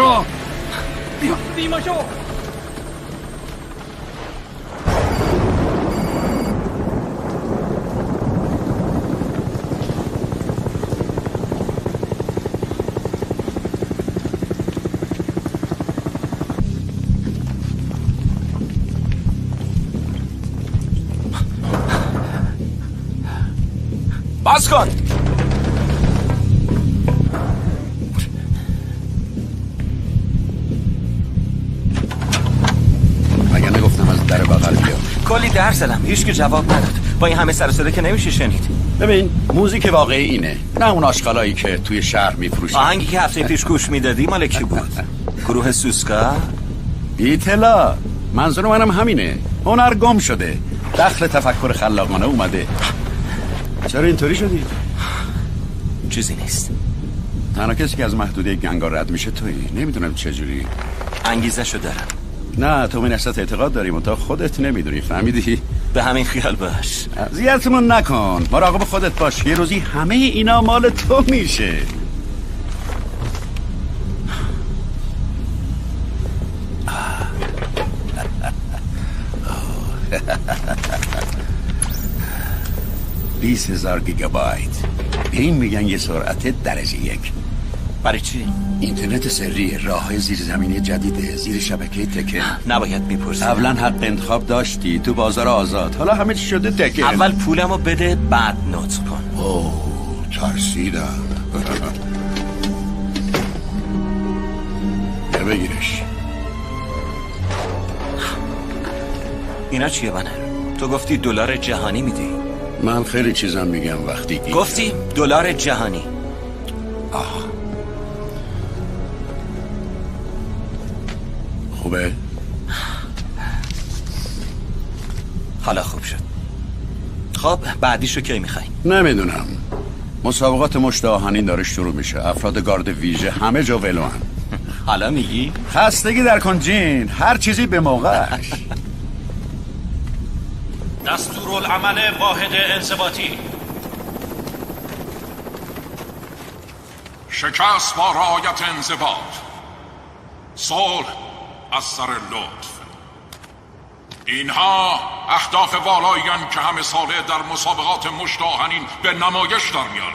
برو. دیماشو. باز کن. مگه نگفتم از در بغل بیا؟ کلی در زدم، هیچ که جواب نداد. با این همه سر و صدا که نمیشه شنید. ببین موزیک واقعی اینه، نه اون آشغالایی که توی شهر میفروشن. آهنگی که هفته پیش گوش میدادی مال کی بود؟ گروه سوسکا؟ بی‌اطلاع. منظور منم همینه. هنر گم شده، دخل تفکر خلاقانه اومده. چرا اینطوری شدی؟ چیزی نیست. تنها کسی که از محدوده گنگا رد میشه تویی. نمیدونم چجوری. انگیزه شو دارم. نه تو به نسبت اعتقاد داریم و تا خودت نمیدونی. فهمیدی؟ به همین خیال باش. اذیتمون نکن، مراقب خودت باش. یه روزی همه اینا مال تو میشه. بیست 20,000 گیگابایت. این میگن یه سرعت درجه 1. برای چی؟ اینترنت سری، راه زیرزمینی جدیده زیر شبکه تکن. نباید میپرسی. قبلا حق انتخاب داشتی تو بازار آزاد، حالا همه چی شده تکن. اول پولمو بده بعد نطق کن. اوه ترسیدم. بگیرش. اینا چیه بنر؟ تو گفتی دلار جهانی میدی. من خیلی چیزا میگم وقتی گفتی دلار جهانی. خوبه؟ حالا خوب شد. خب بعدیشو کی میخوای؟ نمیدونم. مسابقات مشت آهنین داره شروع میشه. افراد گارد ویژه همه جا ولوان. حالا میگی؟ خستگی در کن جین، هر چیزی به موقعش. دستورالعمل واحد انضباطی. شکست با رعایت انضباط، صلح از سر لطف. اینها اهداف والایی‌اند که همه ساله در مسابقات مشت آهنین به نمایش در میان.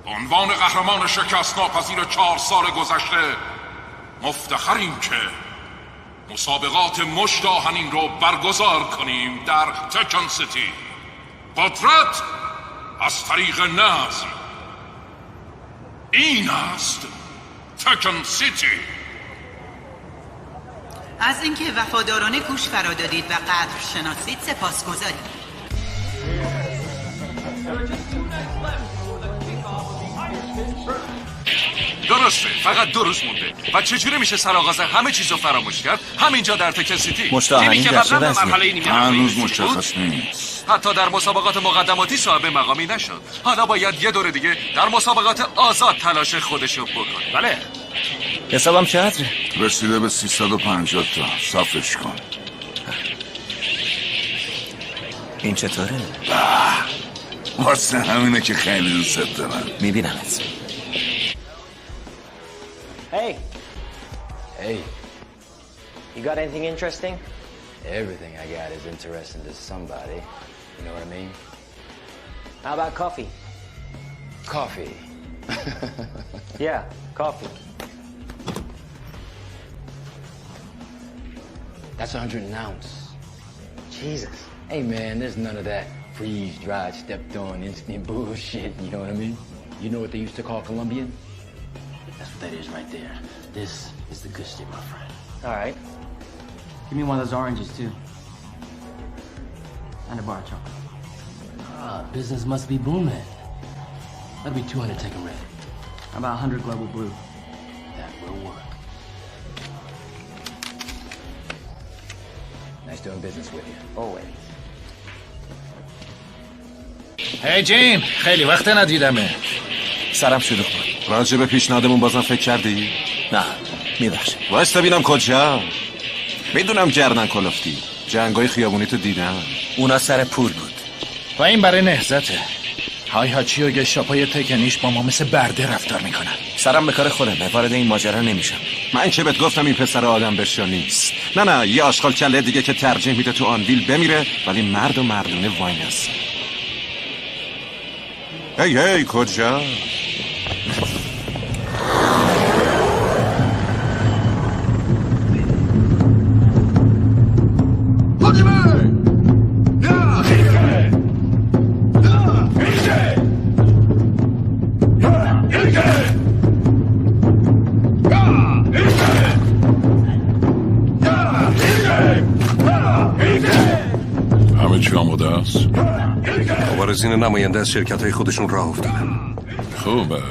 عنوان قهرمان شکست ناپذیر 4 سال گذشته مفتخریم که مسابقات مشت آهنین رو برگزار کنیم در تکن سیتی. قدرت از طریق نظم. این است تکن سیتی. از اینکه وفادارانه گوش فرا دادید و قدر شناسید سپاسگزاریم. درسته، فقط 2 روز مونده و چجوری میشه سرآغاز همه چیزو فراموش کرد؟ همینجا در تکن سیتی. مشتاقین که در قبلا چه به مرحله نیمه هنوز مشخص نیست. حتی در مسابقات مقدماتی صاحب مقامی نشد. حالا باید یه دور دیگه در مسابقات آزاد تلاش خودشو بکنه. بله. حسابم چقدره؟ رسیده به 350 تا. صافش کن. این چطوره؟ واسه همینه که خیلی دوست دارم. میبینمت. Hey. Hey. You got anything interesting? Everything I got is interesting to somebody. You know what I mean? How about coffee? Coffee. Yeah, coffee. That's 100 an ounce. Jesus. Hey man, there's none of that freeze-dried, stepped-on, instant bullshit. You know what I mean? You know what they used to call Colombian? That's what that is right there. This is the good shit, my friend. All right. Give me one of those oranges, too. And a bar of chocolate. Ah, business must be booming. That'll be 200 Tekken red. How about 100 global blue? That will work. Nice doing business with you. Always. هی جیم، خیلی وقت ندیدمه. سرم شلوغ بود. راجع به پیشنهادمون بازم فکر کردی؟ نه میبخشم. واسه ببینم کجا. میدونم جردن کلفتی. جنگای خیابونی تو دیدم. اونا سر پول بود. و این برای نهزته. های هاچی و گشتاپای تکنیش با ما مثل برده رفتار میکنن. سرم به کار خودمه، وارد این ماجرا نمیشم. من که بهت گفتم این پسر آدم بشو نیست. نه یه آشغال کله دیگه که ترجیح میده تو آنویل بمیره، ولی مرد و مردونه وای نسته. هی کجا؟ همه چی آماده است؟ مبارزین نماینده از شرکت‌های خودشون راه افتادن. خوبه.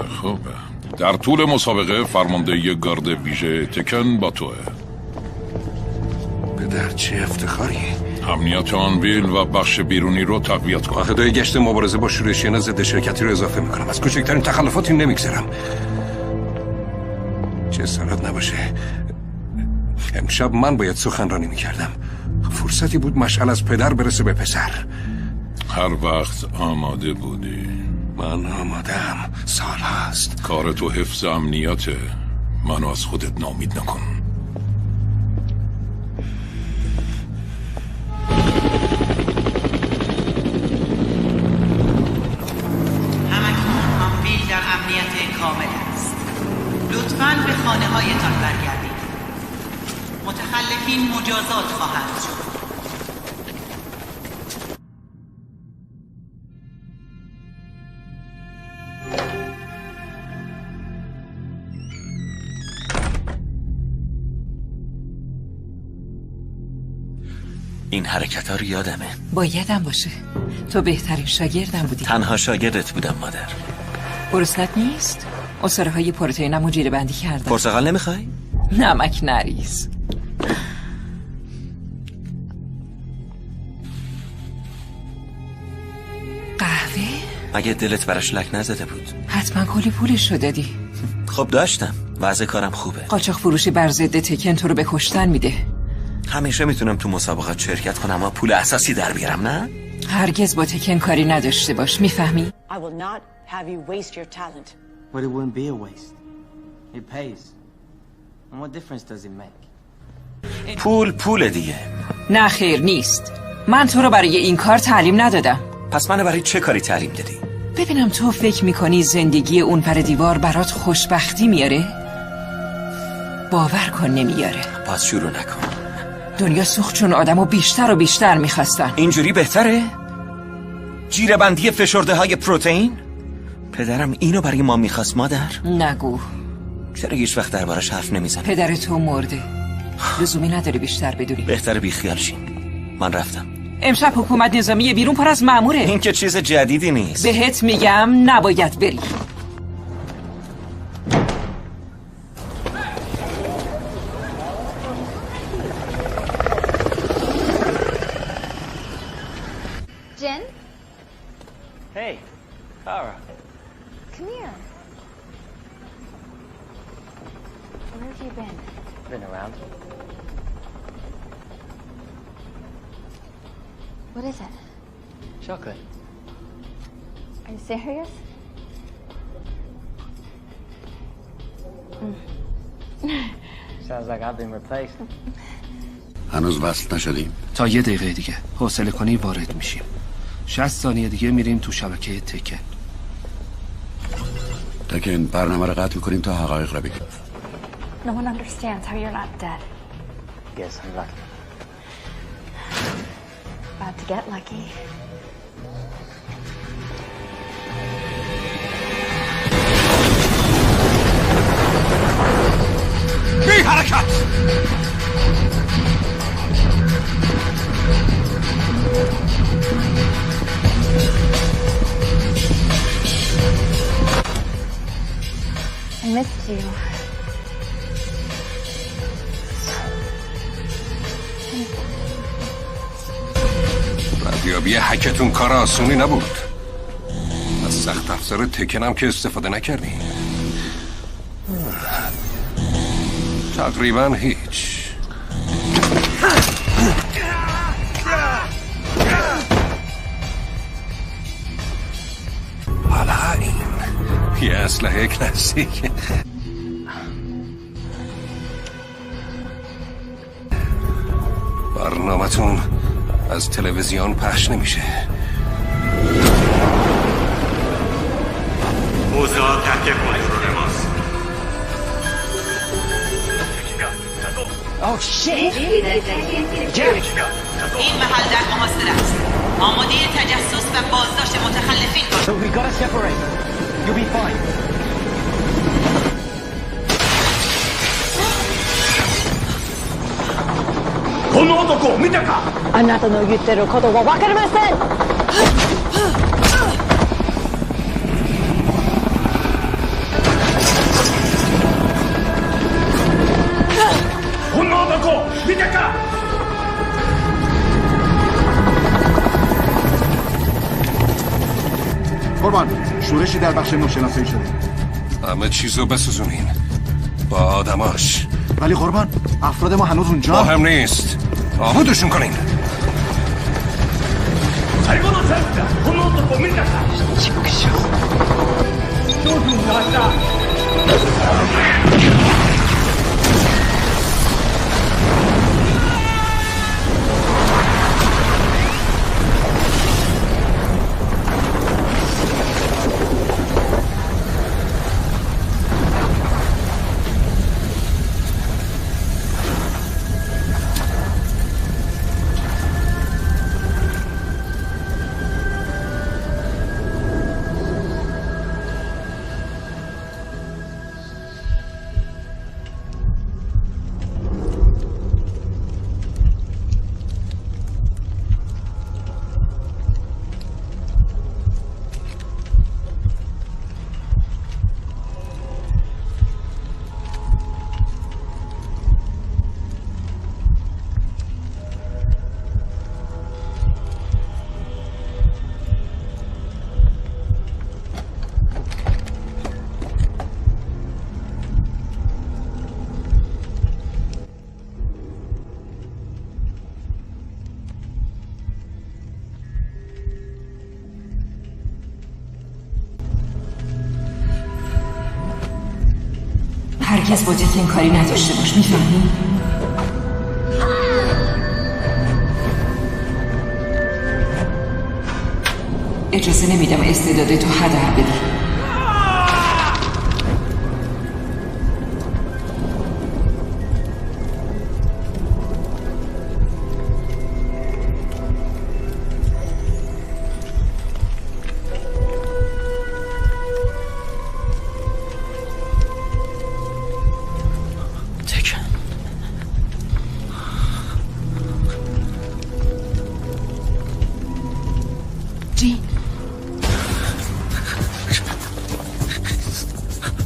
در طول مسابقه فرمانده گارد ویژه تکن با توه. پدر چه افتخاری. امنیت آنویل و بخش بیرونی رو تقویت کن. واحدهای گشت مبارزه با شورشیان ضد شرکتی رو اضافه میکنم. از کوچکترین تخلفاتی نمیگذرم. چه سرت نباشه، امشب من باید سخنرانی میکردم. فرصتی بود مشعل از پدر برسه به پسر. هر وقت آماده بودی. من آمادم. سال هست. کار تو حفظ امنیته. منو از خودت ناامید نکن. همکنون آنویل در امنیت کامل است. لطفاً به خانه هایتان برگردید. متخلفین مجازات خواهند شد. این حرکت ها رو یادمه. بایدم باشه. تو بهترین شاگردم بودی. تنها شاگردت بودم مادر. گرسنت نیست؟ اساره های پروتئینمو جیره بندی کردم. پرتقال نمیخوای؟ نمک نریز. قهوه؟ مگه دلت براش لک نزده بود؟ حتما کلی پولش رو دادی. خب داشتم. وضع کارم خوبه. قاچاق فروشی بر ضد تکن تو رو به کشتن میده. همیشه میتونم تو مسابقات شرکت کنم و پول اساسی در بیارم، نه؟ هرگز با تکن کاری نداشته باش، میفهمی؟ I will not have you waste your talent. But it wouldn't be a waste. It pays. And what difference does it make? پول دیگه. نه خیر نیست. من تو رو برای این کار تعلیم ندادم. پس منو برای چه کاری تعلیم دادی؟ ببینم تو فکر میکنی زندگی اون پر دیوار برات خوشبختی میاره؟ باور کن نمیاره. پس شروع نکن. دنیا سوخت چون آدمو بیشتر و بیشتر میخواستن. اینجوری بهتره؟ جیره بندی فشرده های پروتئین؟ پدرم اینو برای ما میخواست مادر؟ نگو. چرا هیچ وقت دربارش حرف نمیزنی؟ پدر تو مرده. لزومی نداری بیشتر بدونی. بهتره بیخیال شین. من رفتم. امشب حکومت نظامی بیرون پر از ماموره. این که چیز جدیدی نیست. بهت میگم نباید بری. Jen? Hey, Kara. Come here. Where have you been? Been around. What is it? Chocolate. Are you serious? Sounds like I've been replaced. هنوز وصل نشدیم. تا 1 دقیقه دیگه حوصله کنی وارد میشیم. 60 ثانیه دیگه میریم تو شبکه تکن. تکن برنامه رو قطع میکنیم تا حقایق رو بگیم. No one understands how you're not dead. Guess I'm lucky. About to get lucky. بی حرکت! I missed you. ردیابی حکتون کار آسونی نبود. از سخت افزار تکنم که استفاده نکردی. تقریبا هیچ. حالا این اسلحه کلاسیک. برنامه‌تون از تلویزیون پخش نمیشه. اوضاع تحت کنترل ماست. Oh shit! این محل در محاصره است. آماده تجسس و بازداشت متخلفین باشید. So we gotta separate. You'll be fine. この男を見たか。あなたの言ってることは分かりません。この男見たか。قربان شورشی در بخش نو شناسایی شده. همه چیزو بسوزونین با آدماش. ولی قربان افراد ما هنوز اونجا. مهم نیست. نابودشون کنین. 最後のチャンスだ。この男見たか。ちくしょう。どうするんだあんた。هرگز با تکن کاری نداشته باش، میفهمی؟ اجازه نمیدم استعداد تو هدر بدی.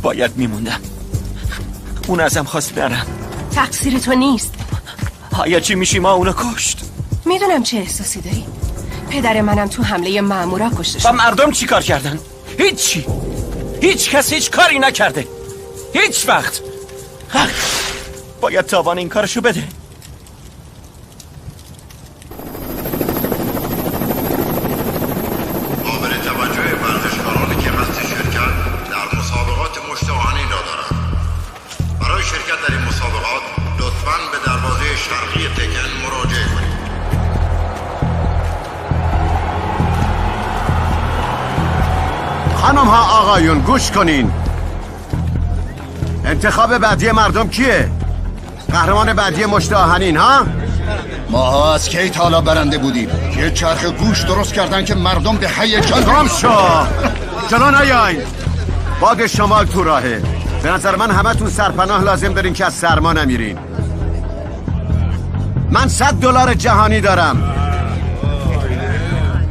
باید میموندم. اون ازم خواست برم. تقصیر تو نیست. آیا چی میشی؟ ما اونو کشت. میدونم چه احساسی داری. پدر منم تو حمله مأمورا کشته شد. و مردم چی کار کردن؟ هیچی. هیچ کس هیچ کاری نکرده. هیچ وقت. باید تاوان این کارشو بده. خانم ها آقایون گوش کنین. انتخاب بعدی مردم کیه؟ قهرمان بعدی مشت آهنین ها؟ ما از کی تا حالا برنده بودیم. یه چرخ گوش درست کردن که مردم به هیجان گم شو. جلو نیاین. باد شمال تو راهه. به نظر من همه تون سرپناه لازم دارین که از سرما نمیرین. من $100 جهانی دارم.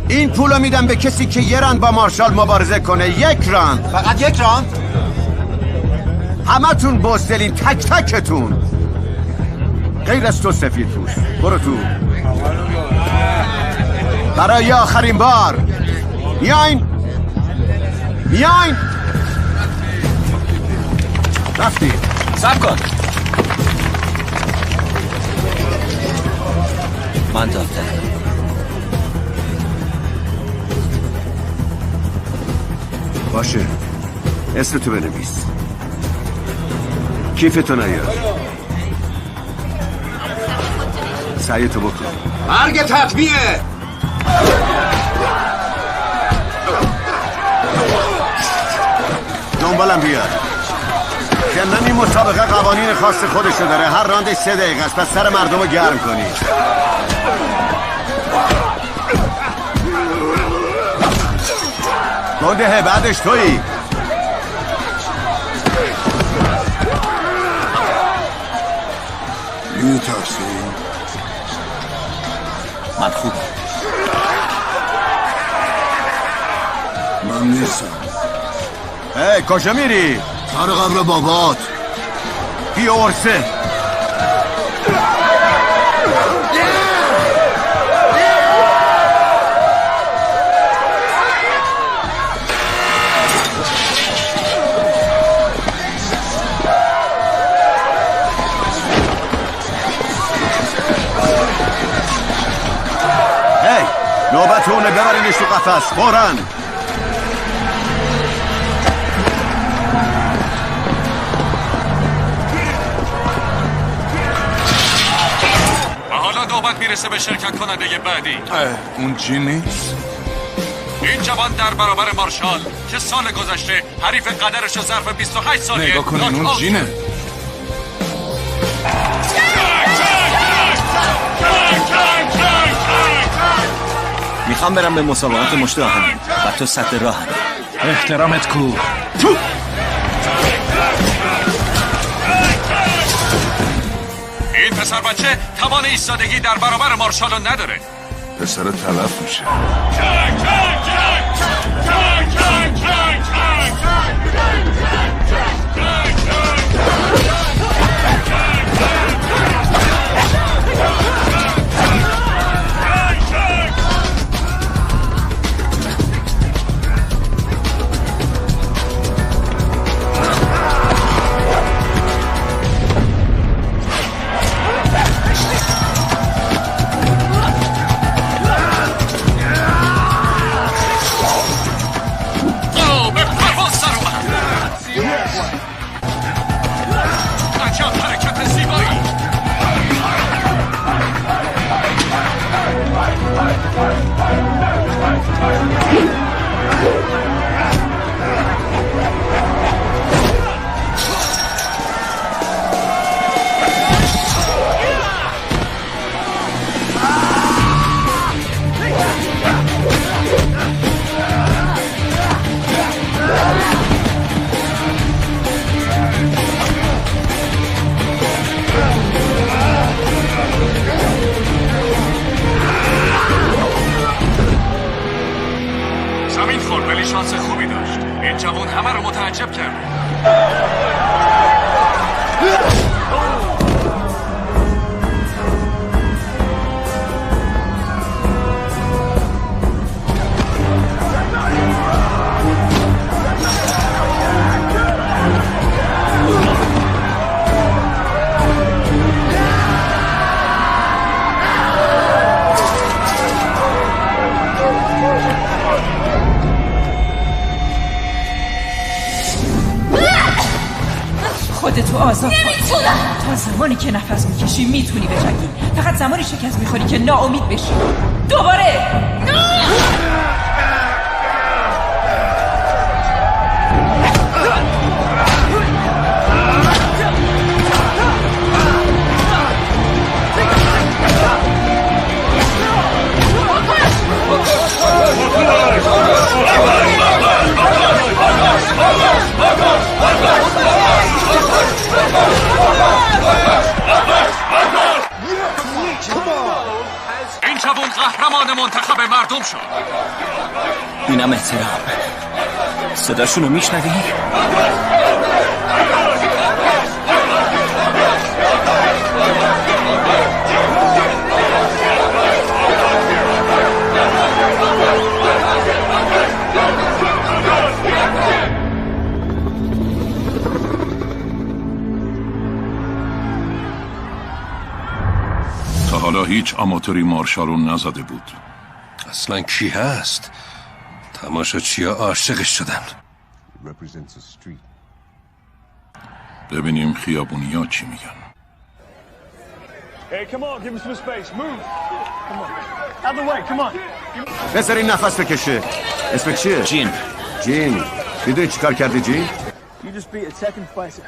این پولو میدم به کسی که یه راند با مارشال مبارزه کنه. 1 راند. فقط 1 راند؟ همه تون بزدلین، تک تکتون. غیر از تو سفید پوست. برو تو. برای آخرین بار. میاین. رفتی. صبر کن. من دافترم. باشه. اسمتو بنویس. کیفتو نیار. سعیتو بکن. مرگ تطبیعه. دنبالم بیار. کنن این مسابقه قوانین خاص خودشو داره. هر راندش 3 دقیقه است. پس سر مردمو گرم کنی. گنده بعدش تویی. میترسی؟ من خوبم. من نیستم. ای کجا میری؟ سر قبر بابات. بیا ارسه. نوبت اونه، ببرینش تو قفس فوراً. و حالا نوبت میرسه به شرکت کننده بعدی. اون جین نیست؟ این جوان در برابر مارشال که سال گذشته حریف قدرش رو ظرف 28 ثانیه نگاه کنین اون جینه. میخوام برم به مسابقات مشت آهنی و تو سد راه. احترامت کو. این پسر بچه توان ایستادگی در برابر مارشالو نداره. پسر تلف میشه. شانس خوبی داشت. این جوان همه رو متعجب کرد. خودتو آزاد کن. تا زمانی که نفس میکشی میتونی بجنگی. فقط زمانی شکست میخوری که ناامید بشی. دوباره این جوان قهرمان منتخب مردم شد. اینم احترام. صداشونو میشنوی؟ حالا هیچ آماتوری مارشالو نزده بود. اصلا کی هست؟ تماشاچی‌ها عاشقش شدن. represents a street. ببینیم خیابونیا چی میگن. Hey, come on, give him some space. Move. Come on. Out of the way, come on. بذارین نفس بکشه. اسمت چیه؟ جین. جین. میدونی چی کار کردی جین؟ You just beat a Tekken fighter.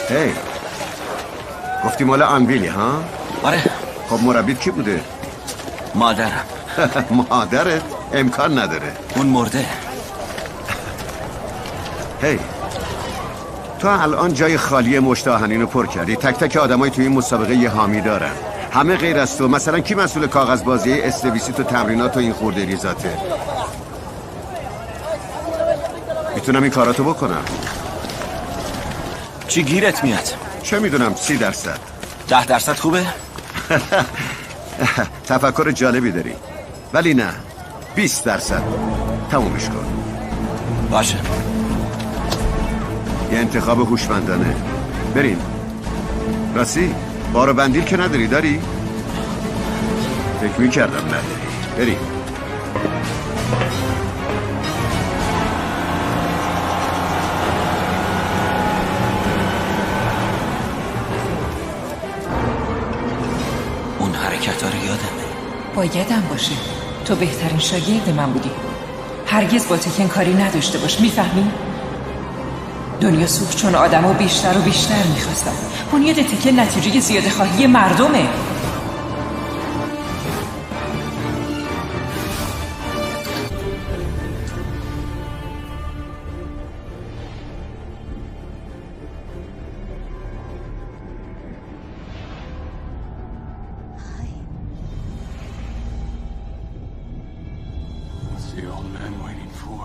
هی. گفتی مال آنویلی ها؟ آره. خب مربیت کی بوده؟ مادرم. مادرت؟ امکان نداره. اون مرده. هی. تو الان جای خالی مشت آهنین رو پر کردی. تک تک آدمای توی این مسابقه یه حامی دارن. همه غیر از تو. مثلا کی مسئول کاغذ بازی استویسی تو تمرینات و این خورده ریزاته؟ میتونم این کاراتو بکنم. چی گیرت میاد؟ چه میدونم 30%. 10% خوبه؟ تفکر جالبی داری. ولی نه 20%. تمومش کن. باشه. یه انتخاب هوشمندانه. بریم. راستی بار بندیل که نداری داری؟ فکر میکردم نداری. بریم. اون حرکت ها رو یادمه. بایدم باشه. تو بهترین شاگرد من بودی. هرگز با تکن کاری نداشته باش. میفهمی؟ دنیا سوخت چون آدم‌ها بیشتر و بیشتر میخواستن. بنیاد تکن نتیجه زیاده خواهی مردمه. The old man waiting for.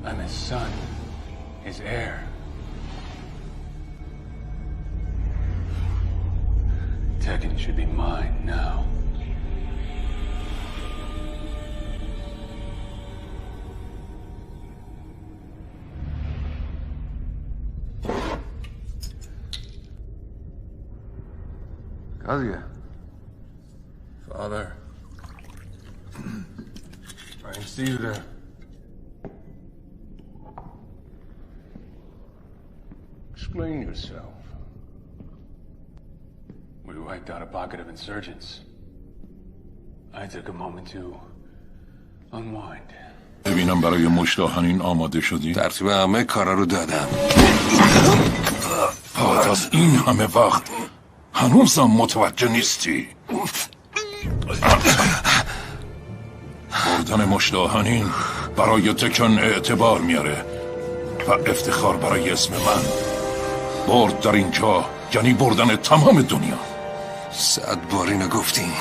I'm his son, his heir. Tekken should be mine now. Kazuya. Father. I can see you there. Explain yourself. We wiped out a pocket of insurgents. I took a moment to unwind. ببینم برای مشت آهنین آماده شدی؟ ترتیب همه کارا رو دادم. بعد از این همه وقت هنوزم متوجه نیستی. بردن مشت آهنین برای تکن اعتبار میاره و افتخار برای اسم من. برد در اینجا یعنی بردن تمام دنیا. 100 بار اینو گفتین.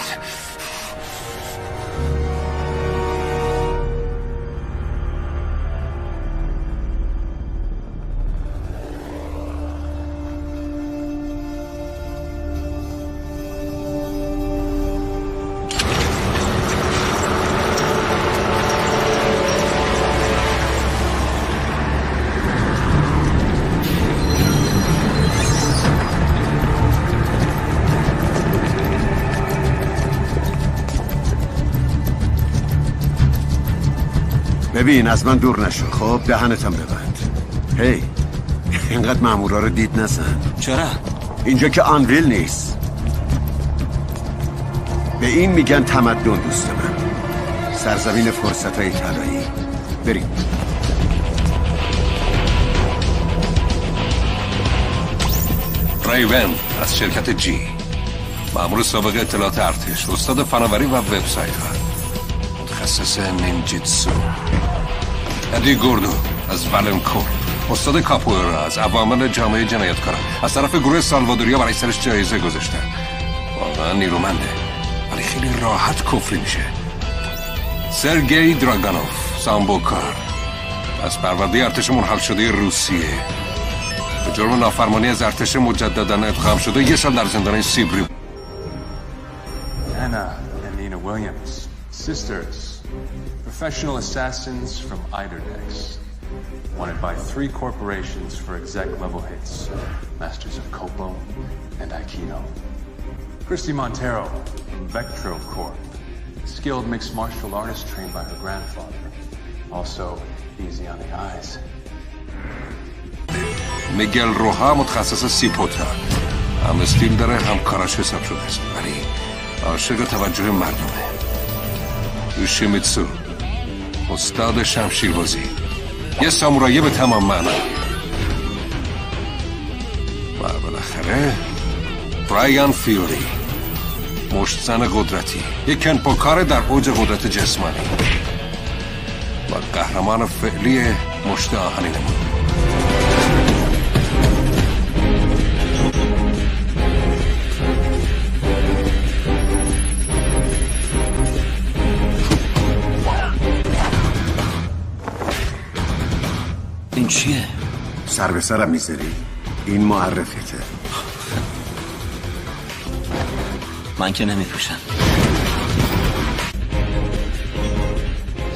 ببین از من دور نشو. خب دهنتم ببند. هی اینقدر مامورا رو دید نزن. چرا؟ اینجا که آنویل نیست. به این میگن تمدن دوست من. سرزمین فرصت‌های طلایی. بریم. ریون از شرکت جی، مأمور سابق اطلاعات ارتش، استاد فناوری و وبسایت ها، متخصص نینجیتسو. ادی گوردو از ولنکور، استاد کاپوئرا، از عوامل جامعه جنایتکاران. از طرف گروه سالوادوریا برای سرش جایزه گذاشتن. واقعا نیرومنده ولی خیلی راحت کفری میشه. سرگئی دراگانوف، سامبوکار، از پرونده ارتش منحل شده روسیه، به جرم نافرمانی از ارتش مجددا ادغام شده، 1 سال در زندان سیبری. Anna and Nina Williams, sisters, professional assassins from Eiderdex, wanted by 3 corporations for exec-level hits, masters of Kopo and Aikido. Christy Montero from Vectro Corp, Skilled mixed martial artist trained by her grandfather. Also easy on the eyes. میگل روها متخصص سیپوتا. هم استیل داره هم کاراش حساب شده است. ولی عاشق توجه مردمه. یوشیمیتسو استاد شمشیربازی. یه سامورایی به تمام معنا. و بالاخره برایان فیوری مشتزن قدرتی. یک کنپوکار در اوج قدرت جسمانی و قهرمان فعلی مشت آهنینمون. این چیه؟ سر به سرم میذاری؟ این معرفته. من که نمیپوشم.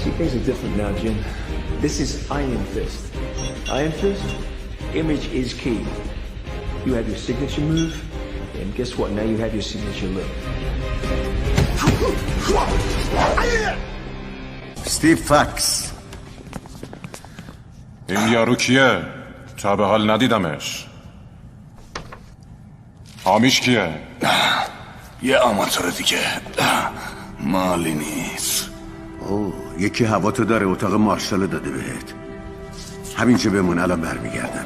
See, things are different now, Jim. This is Iron Fist. Iron Fist, image is key. You have your signature move, and guess what? Now you have your signature look. استیو فاکس. این یارو کیه؟ تا به حال ندیدمش. حامیش کیه؟ یه آماتور دیگه. مالی نیست. اوه، یکی هوا تو داره، اتاق مارشال داده بهت. همینجا بمون، الان برمیگردم.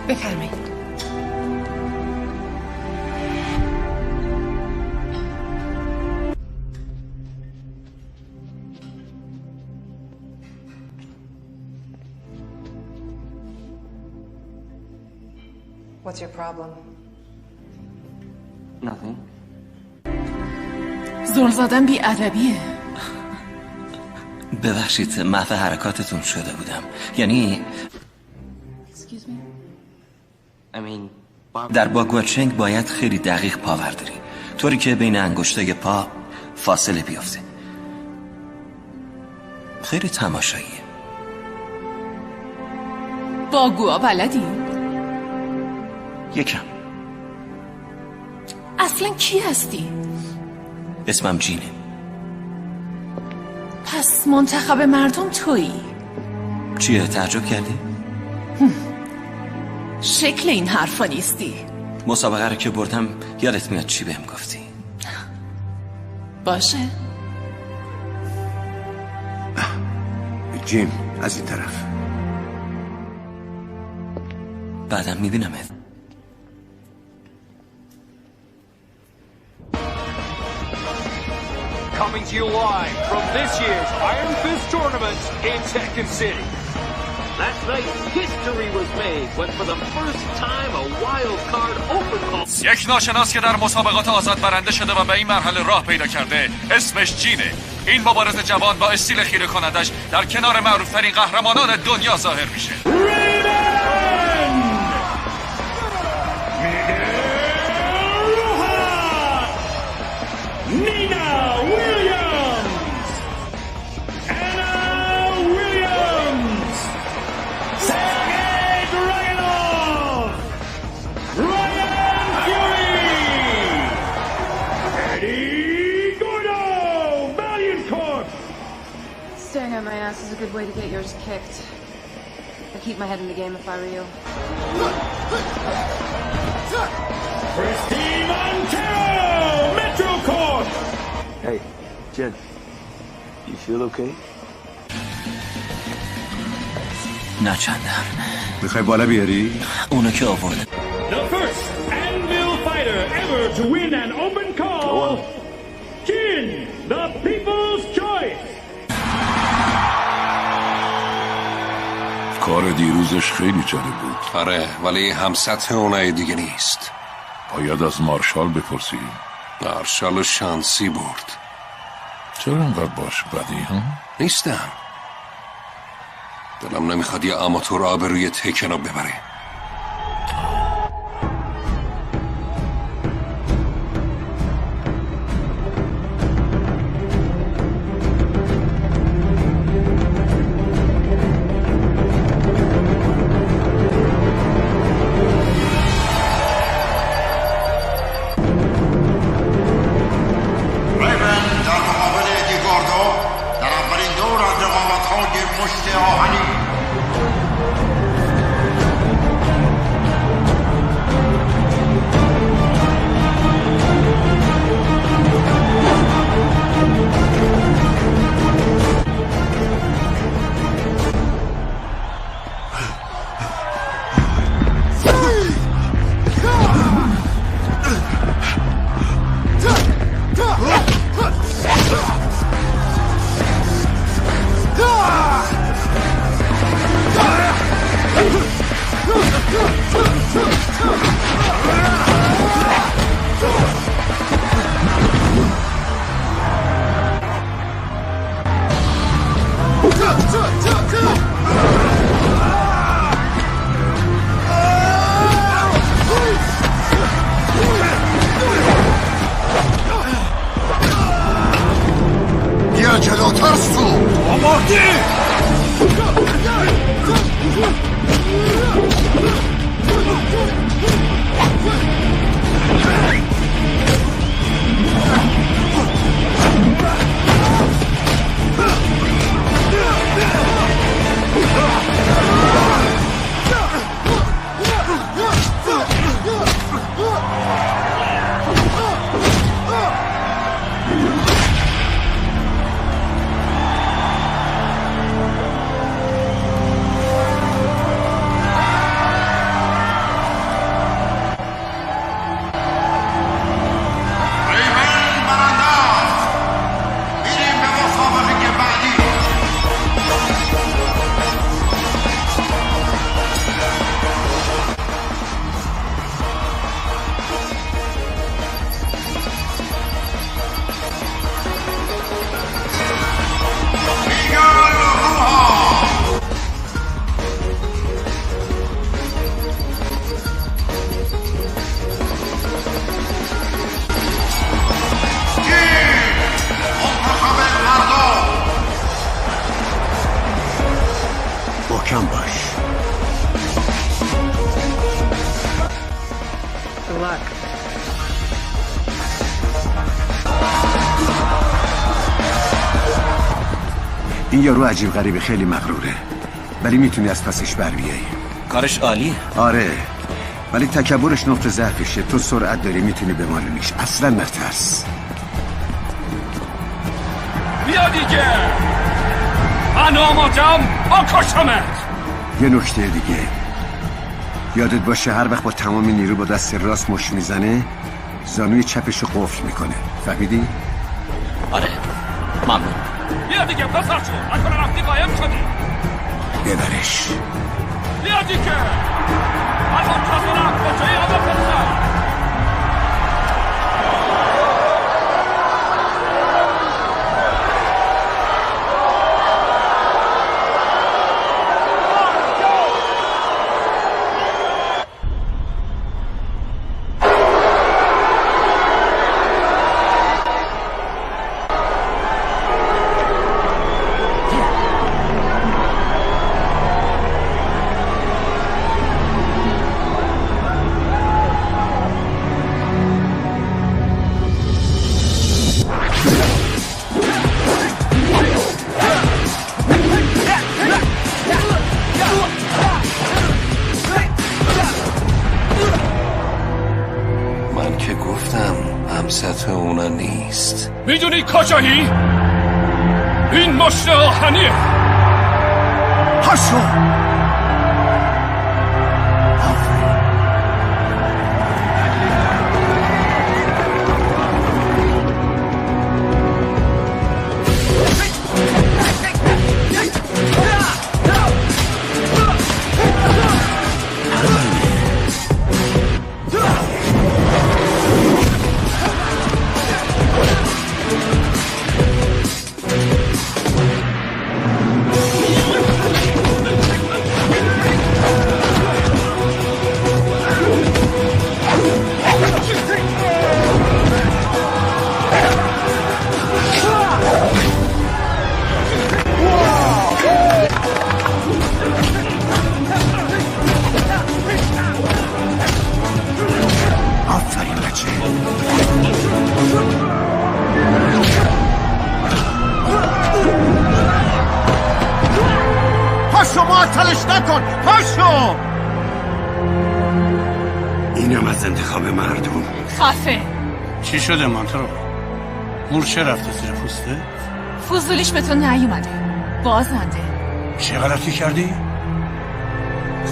بفرمایید. What's your problem? Nothing. زل زدن بی ادبیه. ببخشید محو حرکاتتون شده بودم. یعنی Excuse me? I mean, در باگوچنگ باید خیلی دقیق پا برداری، طوری که بین انگشتای پا فاصله بیفته. خیلی تماشاییه. باگوا بلدی؟ یکم. اصلا کی هستی؟ اسمم جینه. پس منتخب مردم تویی؟ چیه تعجب کردی؟ شکل این حرفا نیستی. مسابقه رو که بردم یادت میاد چی بهم گفتی؟ باشه. جیم از این طرف. بعدم میبینمت. Coming to you live from this year's Iron Fist tournament in Tekken City. Last night, history was made when for the first time a wild card open call. یک ناشناس که در مسابقات آزاد برنده شده و به این مرحله راه پیدا کرده، اسمش جینه. این مبارز جوان با استیل خیره کنندش در کنار معروفترین قهرمانان دنیا ظاهر میشه. Staring at my ass is a good way to get yours kicked. I'd keep my head in the game if I were you. Christine Montero, Metro Court! Hey, Jen, you feel okay? نه چندم. میخوای بالا بیاری؟ اونو که آورد. The first anvil fighter ever to win an open call, Jin, the People's Choice! کار دیروزش خیلی جالب بود. آره ولی هم سطح اونای دیگه نیست. باید از مارشال بپرسی. مارشال شانسی برد. چرا انقدر باش بدی ها؟ نیستم. دلم نمیخواد یه آماتور آبروی تکن رو ببره. این یارو عجیب غریبه، خیلی مغروره، ولی میتونی از پسش بر بیایی. کارش عالیه. آره، ولی تکبرش نقطه ضعفشه. تو سرعت داری، میتونی بمالونیش. اصلا نترس. بیا دیگه، من آمادم آکشمت. یه نکته دیگه یادت باشه، هر وقت با تمام نیرو با دست راست مش میزنه، زانوی چپشو قفل میکنه. فهمیدی؟ آره، ممنون. بیا دیگه پسر شو، نکنه رفتی قایم شدی. ببرش. بیا دیگه، از اون کسانم کجایی آقا پسر. میدونی کجایی؟ این مشت آهنیه. پاشو. معطلش نکن. پاشو. اینم از انتخاب مردم. خفه. چی شده مانترو؟ مورچه رفته زیر پوسته؟ فضولیش به تو نیومده. بازنده. چه غلطی کردی؟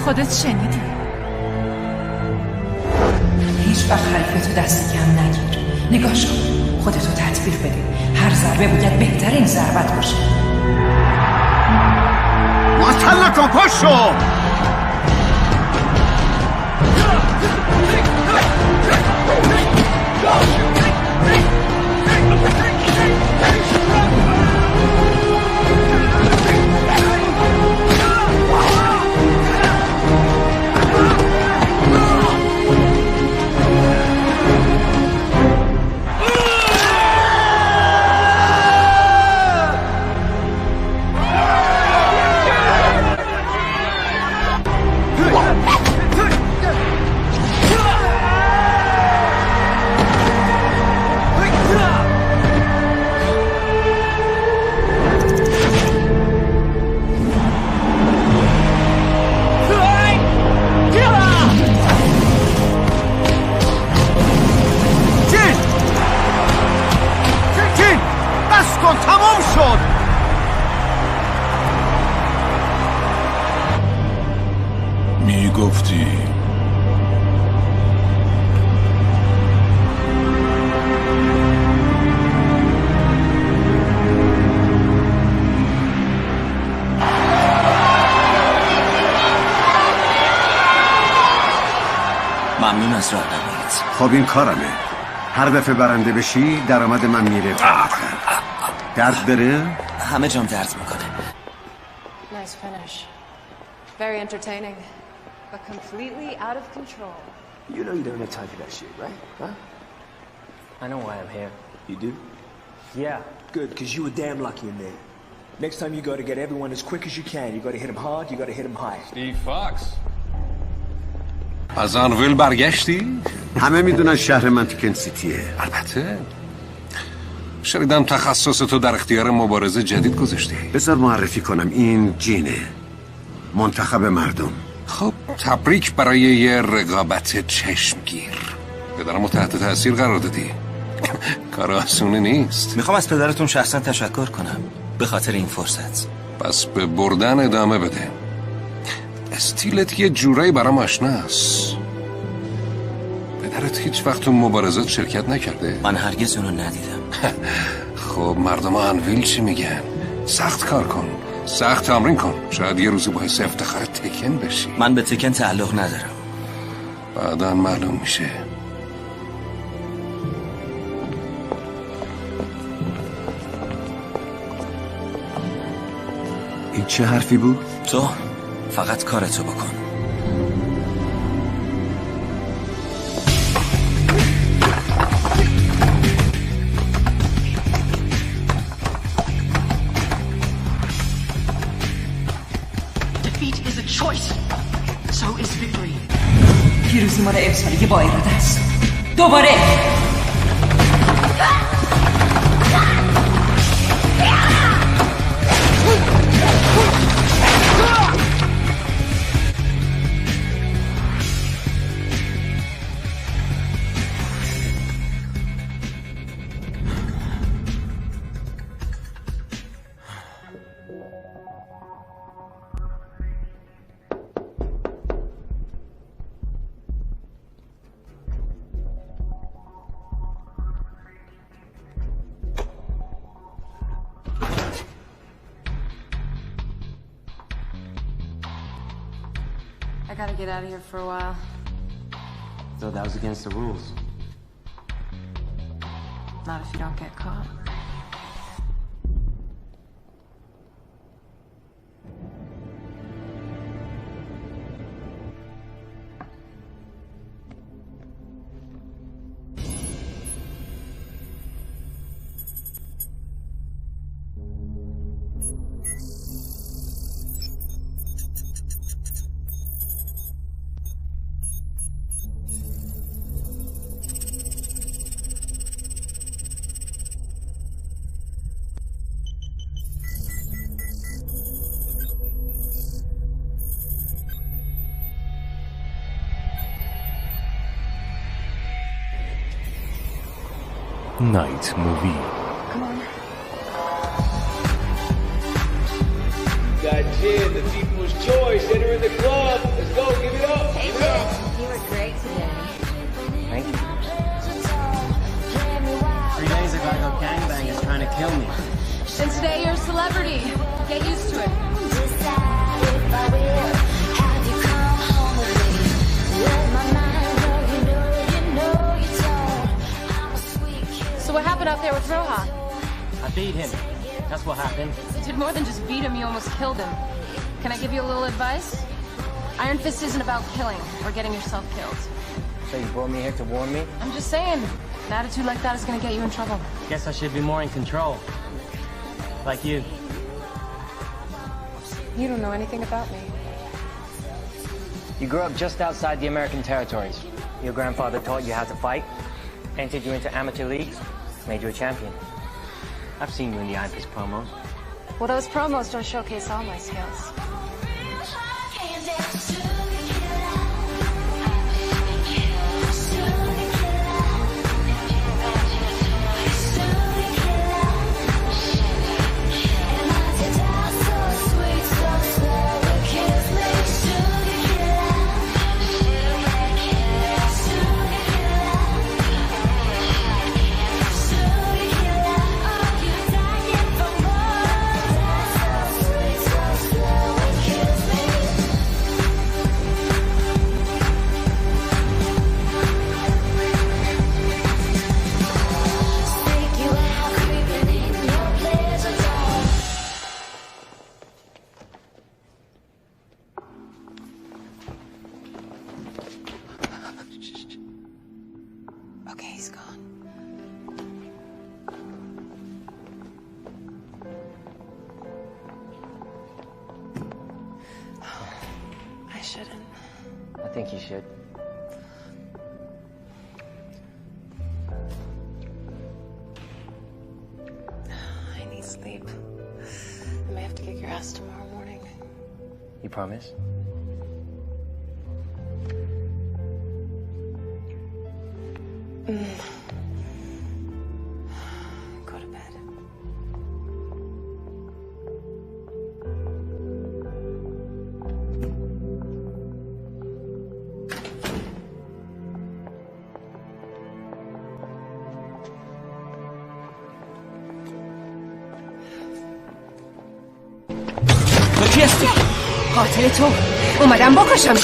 خودت شنیدی. هیچ وقت حرفتو دست کم نگیر. نگاش کن، خودتو تطبیق بده. هر ضربه باید بهترین ضربت باشه. معطل نکن. پاشو. گفتی ممنون از راهنماییت. خب این کارمه. هر دفعه برنده بشی درآمد من میره. درد داره؟ همه جام درد میکنه. Nice finish. Very entertaining, but completely out of control. You know you don't have time for that shit, right? Huh? I know why I'm here. You do? Yeah. Good, because you were damn lucky in there. Next time you got to get everyone as quick as you can. You got to hit them hard, you got to hit them high. Steve Fox. از آنویل برگشتی؟ همه میدونن شهر من تکن سیتیه. البته شنیدم تخصص تو در اختیار مبارزه جدید گذاشتی. بذار معرفی کنم، این جینه، منتخب مردم. خب تبریک برای یه رقابت چشمگیر. پدرمو تحت تاثیر قرار دادی. کار آسونه نیست. میخوام از پدرتون شخصا تشکر کنم به خاطر این فرصت. پس به بردن ادامه بده. استیلت یه جورایی برام آشناست. پدرت هیچ وقت تو مبارزات شرکت نکرده؟ من هرگز اونو ندیدم. خب مردم انویل چی میگن؟ سخت کار کن، سخت تمرین کن، شاید یه روزی باعث افتخار تکن بشی. من به تکن تعلق ندارم. بعداً معلوم میشه. این چه حرفی بود؟ تو فقط کارتو بکن. Defeat is a choice. So is victory. پیروزی مال امسالی با اراده است. دوباره I gotta get out of here for a while. Thought that was against the rules. Not if you don't get caught. Night movie. Come on. Got Jin, the people's choice, entering the club. Let's go, give it up. Hey, Jin. You were great today. Thank you. 3 days ago, I got gangbangers trying to kill me. And today you're a celebrity. Get used to it. So what happened out there with Roja? I beat him. That's what happened. You did more than just beat him, you almost killed him. Can I give you a little advice? Iron Fist isn't about killing or getting yourself killed. So you brought me here to warn me? I'm just saying, an attitude like that is gonna get you in trouble. Guess I should be more in control. Like you. You don't know anything about me. You grew up just outside the American territories. Your grandfather taught you how to fight, entered you into amateur leagues, made you a champion. I've seen you in the Iron Fist promos. Well, those promos don't showcase all my skills. Okay, he's gone. I shouldn't. I think you should. sleep. I may have to kick your ass tomorrow morning. You promise? Go to bed. تو کی هستی؟ قاتل تو. اومدم بکشم.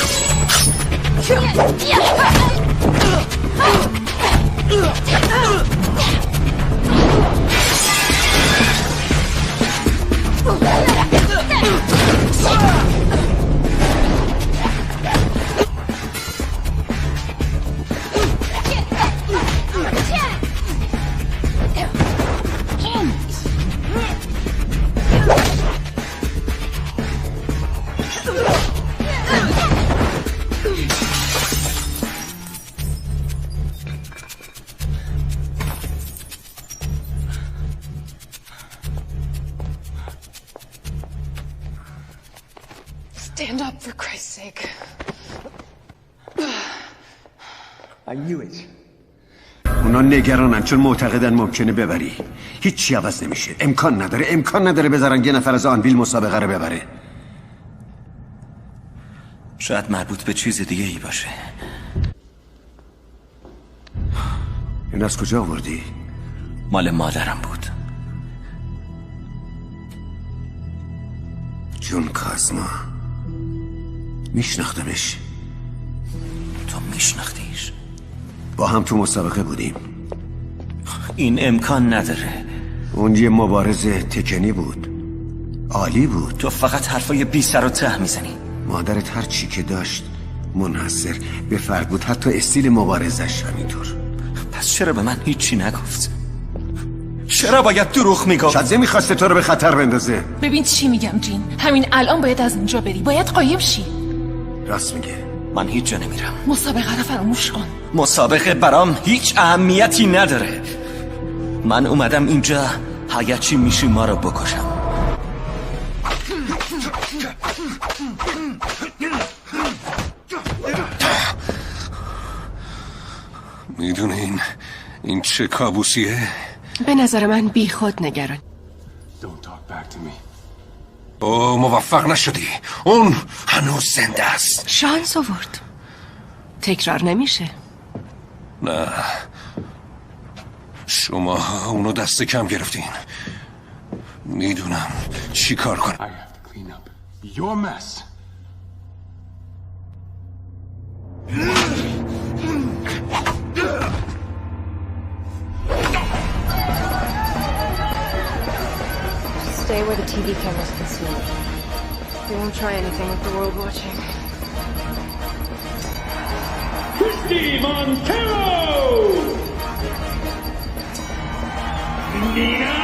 Stand up, for Christ's sake. I knew it. اونا نگرانن چون معتقدن ممکنه ببری. هیچی عوض نمیشه. امکان نداره بذارن یه نفر از آنویل مسابقه رو ببره. شاید مربوط به چیز دیگه ای باشه. این از کجا آوردی؟ مال مادرم بود. جون کازما. میشناختمش. تو میشناختیش؟ با هم تو مسابقه بودیم. این امکان نداره. اون یه مبارز تکنی بود. عالی بود. تو فقط حرفای بی سر و ته میزنی. مادرت هر چی که داشت منحصر به فرد بود، حتی استیل مبارزش همینطور. پس چرا به من هیچی نگفت؟ چرا باید دروغ میگفت؟ شاید میخواسته تو رو به خطر بندازه. ببین چی میگم جین، همین الان باید از اینجا بری، باید قایم شی. راست میگه. من هیچ جا نمیرم. مسابقه رو فراموش کن. مسابقه برام هیچ اهمیتی نداره. من اومدم اینجا هر چی میشه ما رو بکشم. میدونین این چه کابوسیه؟ به نظر من بی خود نگران. موفق نشدی. اون هنوز زنده است. شانس آورد. تکرار نمیشه. نه، شما اونو دست کم گرفتین. میدونم چی کار کنم. Stay where the TV cameras can see you. We won't try anything with the world watching. Christy Montero! Nina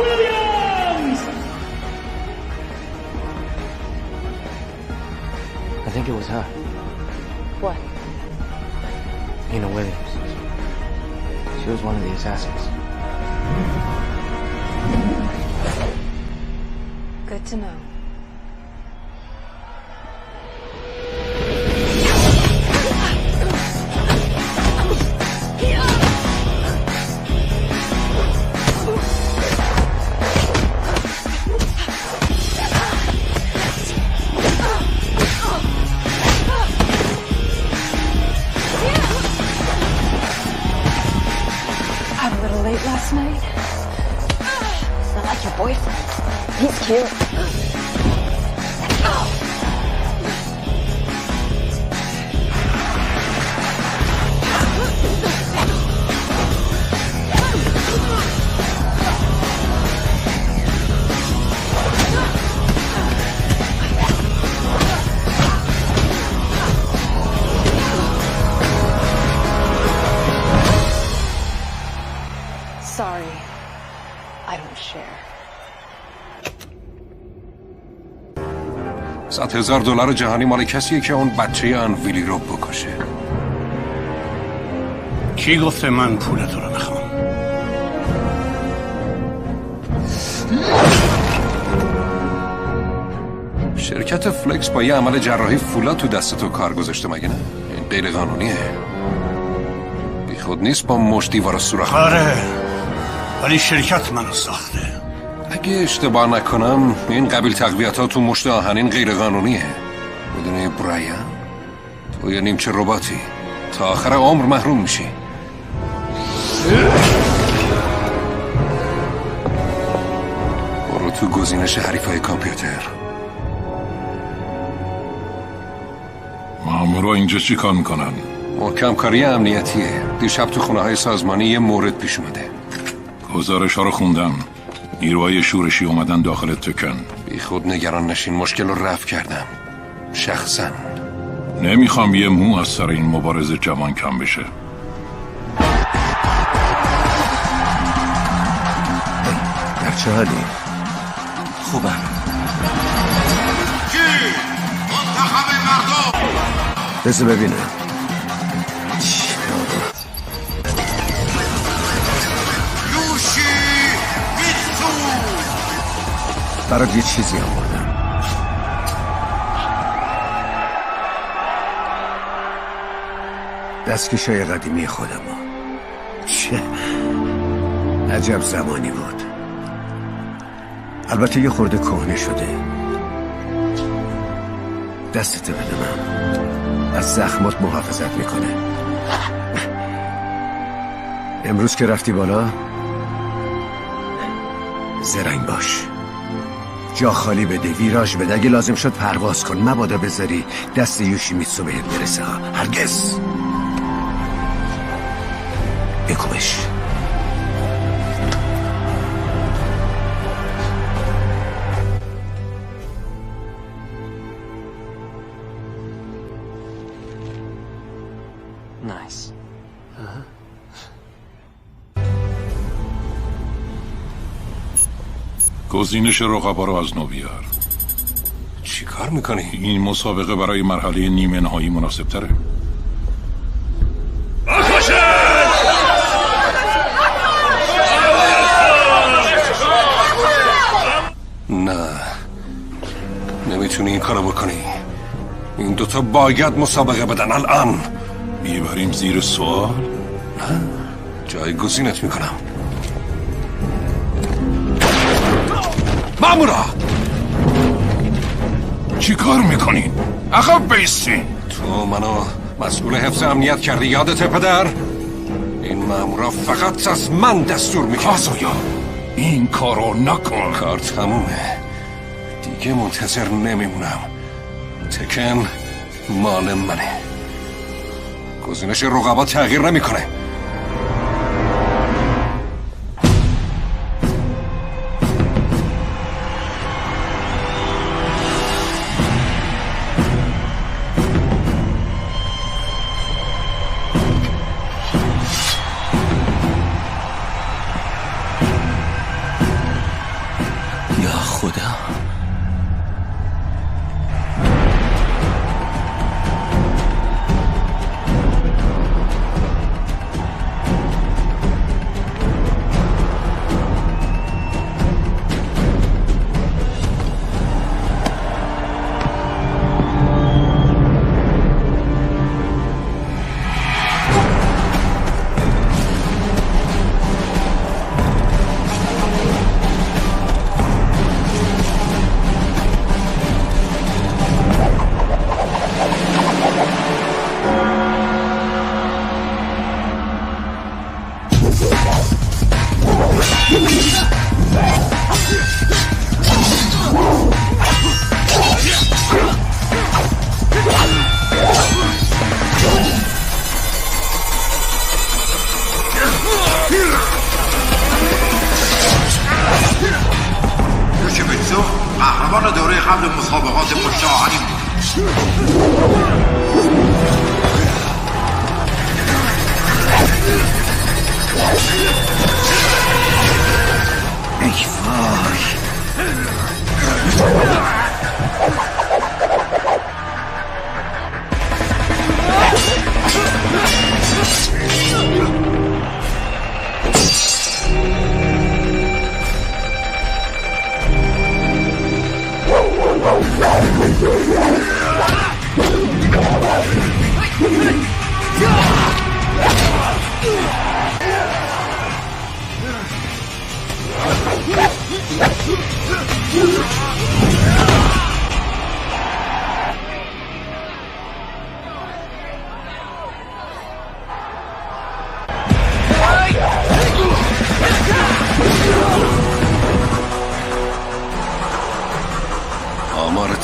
Williams! I think it was her. What? Nina Williams. She was one of the assassins. Good to know. I'm a little late last night. It's not like your boyfriend. He's cute. Sorry, I don't share. $100,000 جهانی مال کسیه که اون بچه انویلی رو بکشه. کی گفته من پول تو رو میخوام؟ شرکت فلکس با یه عمل جراحی فولاد تو دست تو کار گذاشته مگه نه؟ این غیر قانونیه. بی خود نیست با مشت دیوار سوراخ. آره ولی شرکت منو ساخته. اگه اشتباه نکنم این قبیل تقویت ها تو مشت آهنین غیر قانونیه. میدونی برایان تو یه نیمچه رباتی تا آخر عمر محروم میشی. برو تو گزینش حریفای کامپیوتر. مامورا اینجا چی کار میکنن؟ محکم کاری امنیتیه. دیشب تو خونه های سازمانی یه مورد پیش اومده. گزارش ها رو خوندم. نیروهای شورشی اومدن داخل تکن. بی خود نگران نشین، مشکل رو رفع کردم شخصا. نمیخوام یه مو از سر این مبارزه جوان کم بشه. در چه حالی؟ خوبم. کی؟ منتخب مردم. بذار ببینم. یوشی میتسو. برات یه چیزی آوردم. دستکشای قدیمی خودمو. چه عجب زمانی بود. البته یه خورده کهنه شده. دستت بده من. از زخمات محافظت میکنه. امروز که رفتی بالا زرنگ باش. جا خالی بده، ویراژ بده، اگه لازم شد پرواز کن، مبادا بذاری دست یوشیمیتسو بهت برسه. هرگز. بکوبش. Nice. گزینش رقبا رو از نو بیار. چی کار میکنی؟ این مسابقه برای مرحله نیمه نهایی مناسب تره. نه نمیتونی این کارو بکنی. این دوتا باید مسابقه بدن الان. میبریم زیر سوال؟ نه جایگزینت میکنم. مامورا چی کار میکنین؟ عقب بیستین. تو منو مسئول حفظ امنیت کردی یادته پدر؟ این مامورا فقط از من دستور میکنه. کازویا این کارو نکن. کار تمومه دیگه، منتظر نمیمونم. تکن مال منه. گزینش رقبا تغییر نمیکنه. یوشیمیتسو قهرمان دوره قبل مسابقات مشت آهنین بود. ای وای.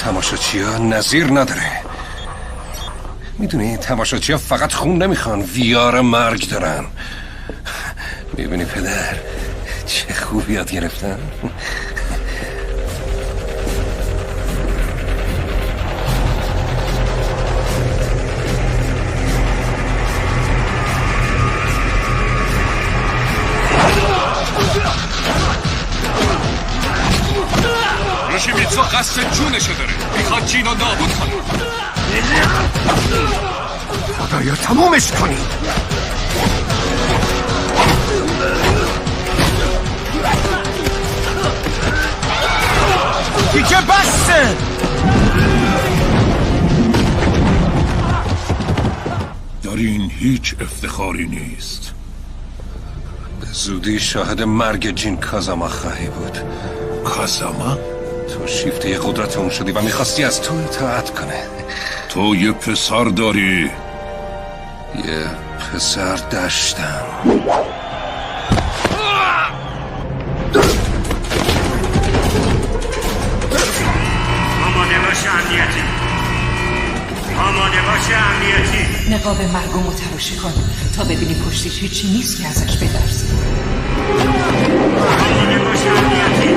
تماشاچی‌ها نظیر نداره. میدونی تماشاچی‌ها فقط خون نمیخوان، ویار مرگ دارن. میبینی پدر چه خوب یاد گرفتن؟ یوشیمیتسو قصد جونشو داره، میخواد جین رو نابود کنه. خدایا تمومش کنید. دیگه بسته. در این هیچ افتخاری نیست. به زودی شاهد مرگ جین کازاما خواهی بود. کازاما؟ تو شیفته قدرت اون شدی و میخواستی از تو اطاعت کنه. تو یه پسر داری؟ یه پسر داشتم. آماده باش امنیتی. آماده باش امنیتی. نقاب مرگو متلاشی کن تا ببینی پشتش هیچی نیست که ازش بدرسی. آماده باش امنیتی.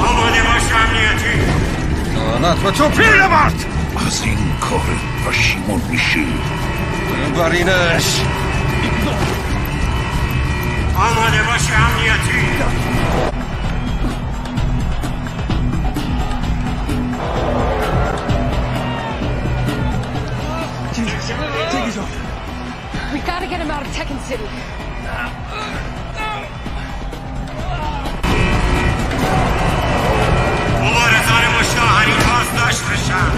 آماده باش امنیتی. لعنت به تو پیرمرد! از این کار پشیمون میشی. برینش. آماده باش امنیتی. Take his off. We gotta get him out of Teken City. مبارزان مشتاهنی بازداشت بشن.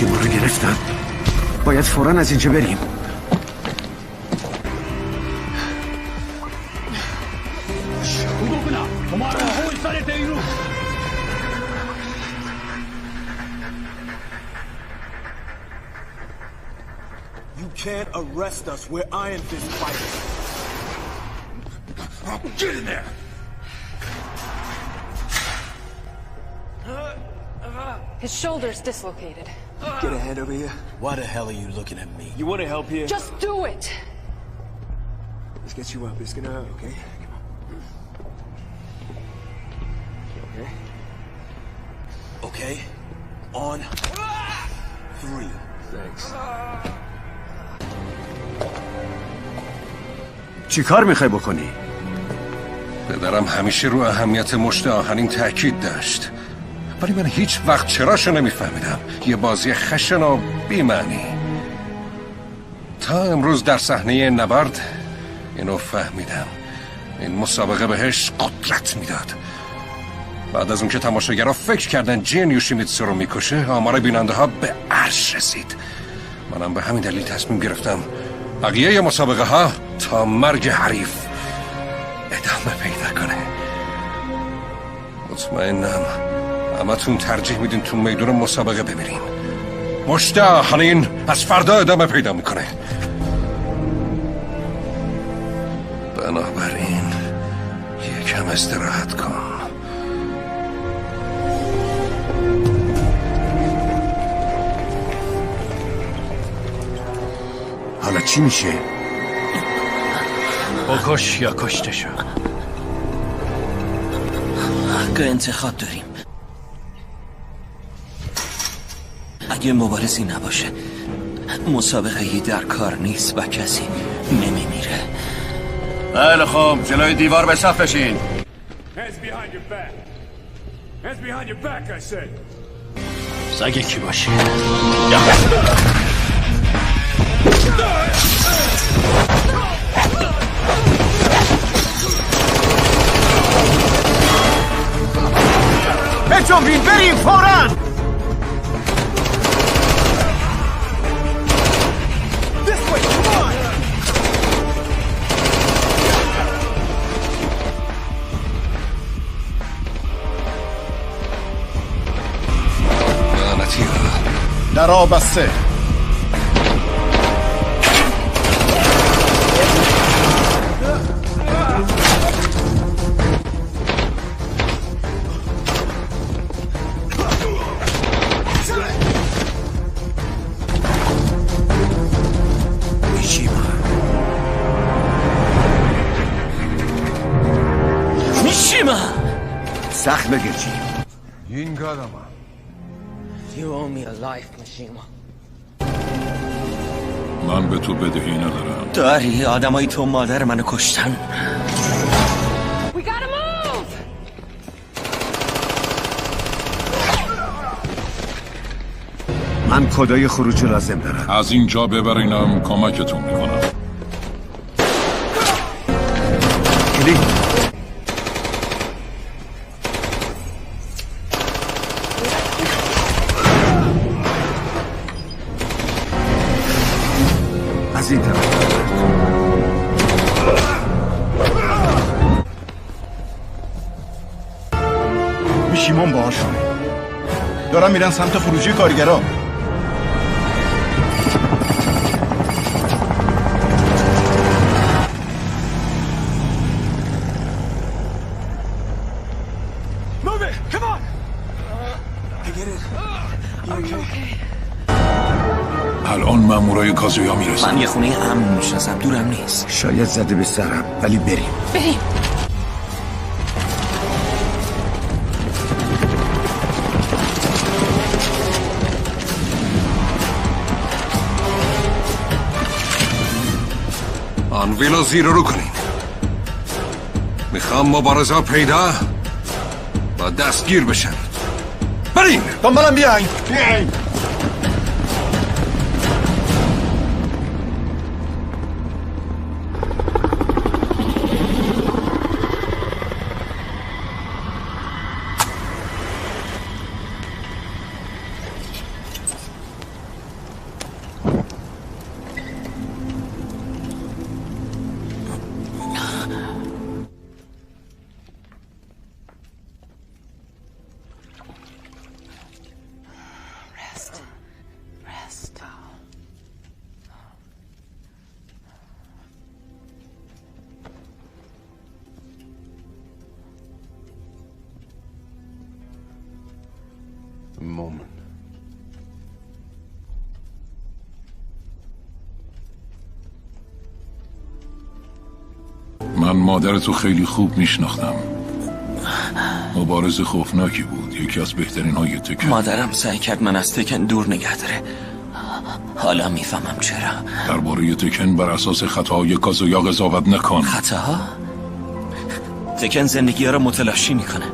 ما رو گرفتن. باید فوراً از اینجا بریم. You can't arrest us. We're Iron Fist fighters. Get in there! His shoulder's dislocated. Get a hand over here. Why the hell are you looking at me? You want to help here? Just do it! Let's get you up. It's gonna hurt, okay? Come on. Okay? Okay. On 3. Thanks. چی کار میخوای بکنی؟ پدرم همیشه رو اهمیت مشت آهنین تاکید داشت، ولی من هیچ وقت چراشو نمیفهمیدم. یه بازی خشن و بی‌معنی. تا امروز در صحنه نبرد اینو فهمیدم. این مسابقه بهش قدرت میداد. بعد از اون که تماشاگرها فکر کردن جین یوشیمیتسو رو میکشه، آمار بیننده ها به عرش رسید. منم به همین دلیل تصمیم گرفتم بقیه مسابقه ها تا مرگ حریف ادامه پیدا کنه. مطمئنم همتون ترجیح میدین تو میدون مسابقه بمیرین. مشت آهنین از فردا ادامه پیدا میکنه. بنابراین یکم استراحت کن. حالا چی میشه؟ بکش یا کشته شو. حق انتخاب داریم. اگه مبارزی نباشه مسابقه‌ای در کار نیست و کسی نمیمیره. بله خب جلوی دیوار به صف بشین. سگ کی باشه؟ بجنبین بریم فوراً. درا بسته. سخت بگیرچی این گادم You owe me a life, Mishima. من به تو بدهی ندارم. داری آدمای تو مادر منو کشتن. We gotta move! من کدای خروج لازم دارم. از اینجا ببرینم کمکتون میکنم. کلید از این طرف. میشیمان باهاشونه. دارن میرن سمت خروجی کارگرا. الان مامورای کازویا میرسن. من یه خونه امن میشناسم، دورم نیست. شاید زده به سرم ولی بریم. آنویلا زیر رو کنید. میخوام مبارزه پیدا و دستگیر بشن. برین دنبالم بیاین. من مادرتو خیلی خوب میشناختم. مبارز خوفناکی بود، یکی از بهترین های تکن. مادرم سعی کرد من از تکن دور نگه داره. حالا میفهمم چرا. درباره تکن بر اساس خطاهای کازویا قضاوت نکن. خطاها؟ تکن زندگی ها رو متلاشی میکنه.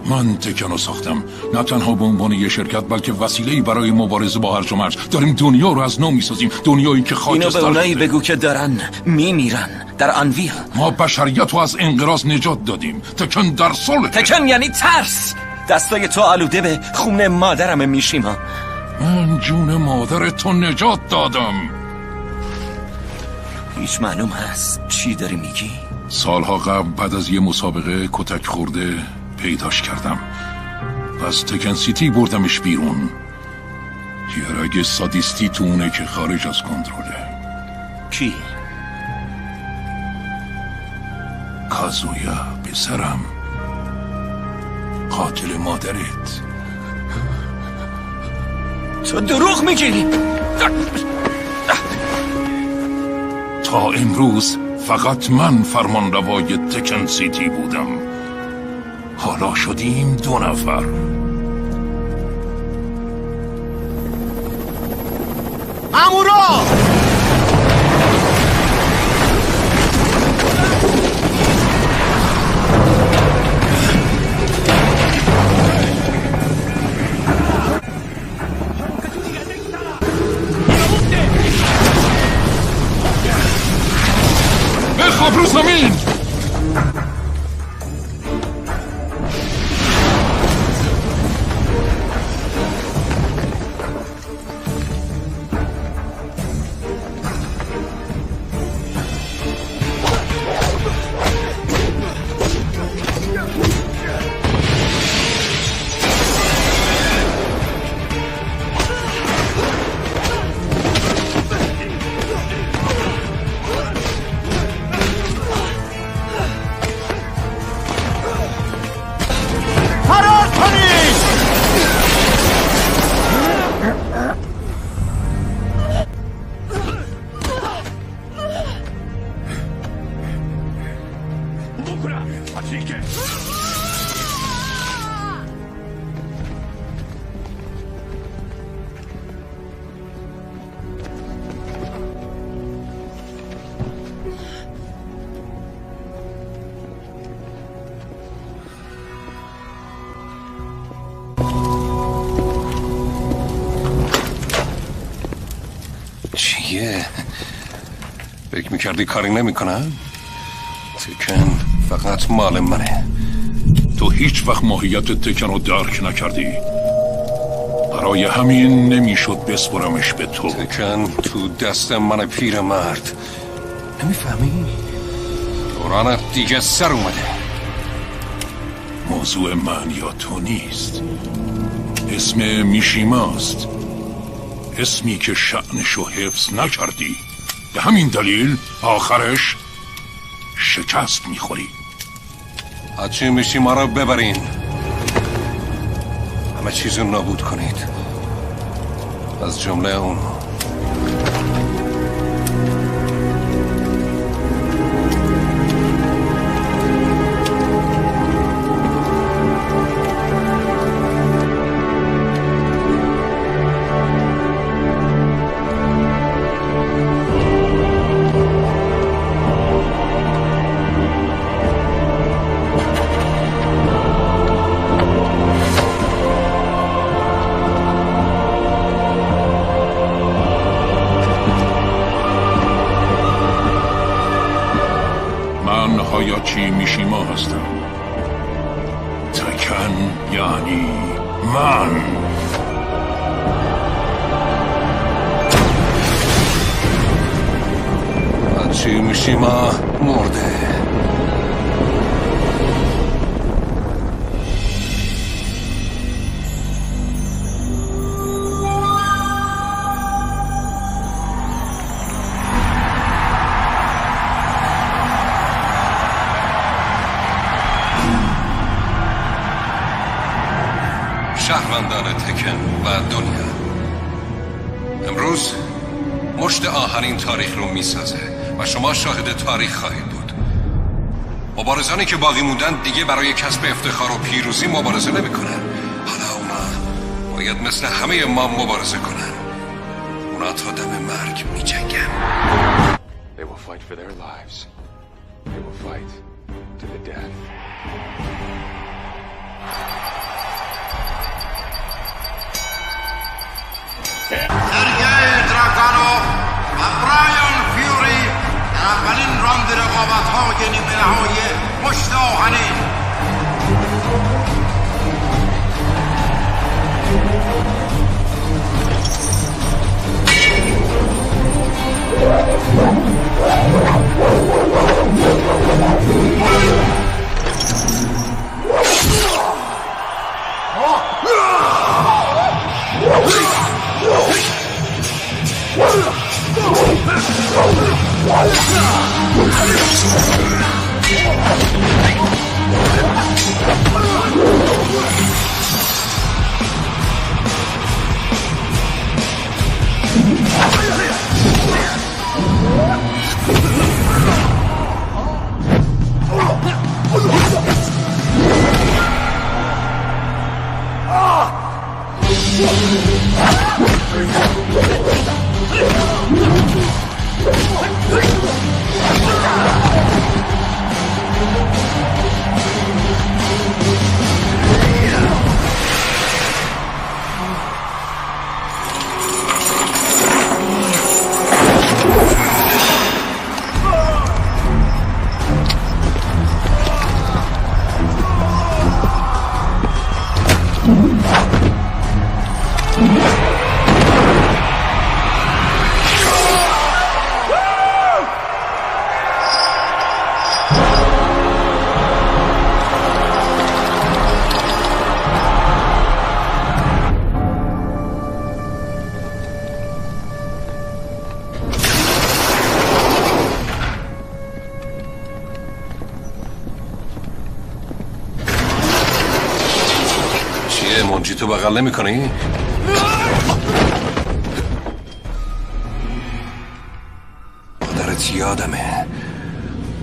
من تکن رو ساختم، نه تنها به عنوان یه شرکت بلکه وسیله‌ای برای مبارزه با هرج و مرج. داریم دنیا رو از نو میسازیم، دنیایی که خاکستر اینو به اونایی بگو که دارن میمیرن در آنویل. ما بشریت رو از انقراض نجات دادیم. تکن در صلح. تکن یعنی ترس. دستای تو آلوده به خون مادرم میشیما. من جون مادر تو نجات دادم. هیچ معلوم هست چی داری میگی؟ سالها قبل بعد از یه مسابقه کتک خورده پیداش کردم. پس تکن سیتی بردمش بیرون. یه رگ سادیستی تو اونه که خارج از کنترله. کی؟ کازویا پسرم، قاتل مادرت. تو دروغ میگی. تا امروز فقط من فرمان روای تکن سیتی بودم. حالا شدیم 2 نفر. مامورا! بخواب رو زمین! چیه؟ فکر میکردی کاری نمیکنم؟ تکن فقط مال منه. تو هیچ وقت ماهیت تکن رو درک نکردی. برای همین نمیشد بسپرمش به تو. تکن تو دست من پیرمرد. نمیفهمی؟ دورانت دیگه سر اومده. موضوع من یا تو نیست. اسم میشیماست. اسمی که شأنشو حفظ نکردی. به همین دلیل آخرش شکست میخوری. هرچی میشیما رو ببرین، همه چیز رو نابود کنید، از جمله اون. هایاچی میشیما هستم. تکن یعنی من. هایاچی میشیما مرده. شهروندان تکن و دنیا، امروز مشت آخرین تاریخ رو میسازه و شما شاهد تاریخ خواهید بود. مبارزانی که باقی موندن دیگه برای کسب افتخار و پیروزی مبارزه نمیکنن. حالا اونا باید مثل همه ما مبارزه کنن. اونا تا دم مرگ میجنگن. They will fight for their lives. They will fight to the death. سرگئی دراگانوف و برایان فیوری در اولین راند رقابت‌های نیمه نهایی مشت آهنین. منجی تو بغل نمی کنی؟ مادرت یادمه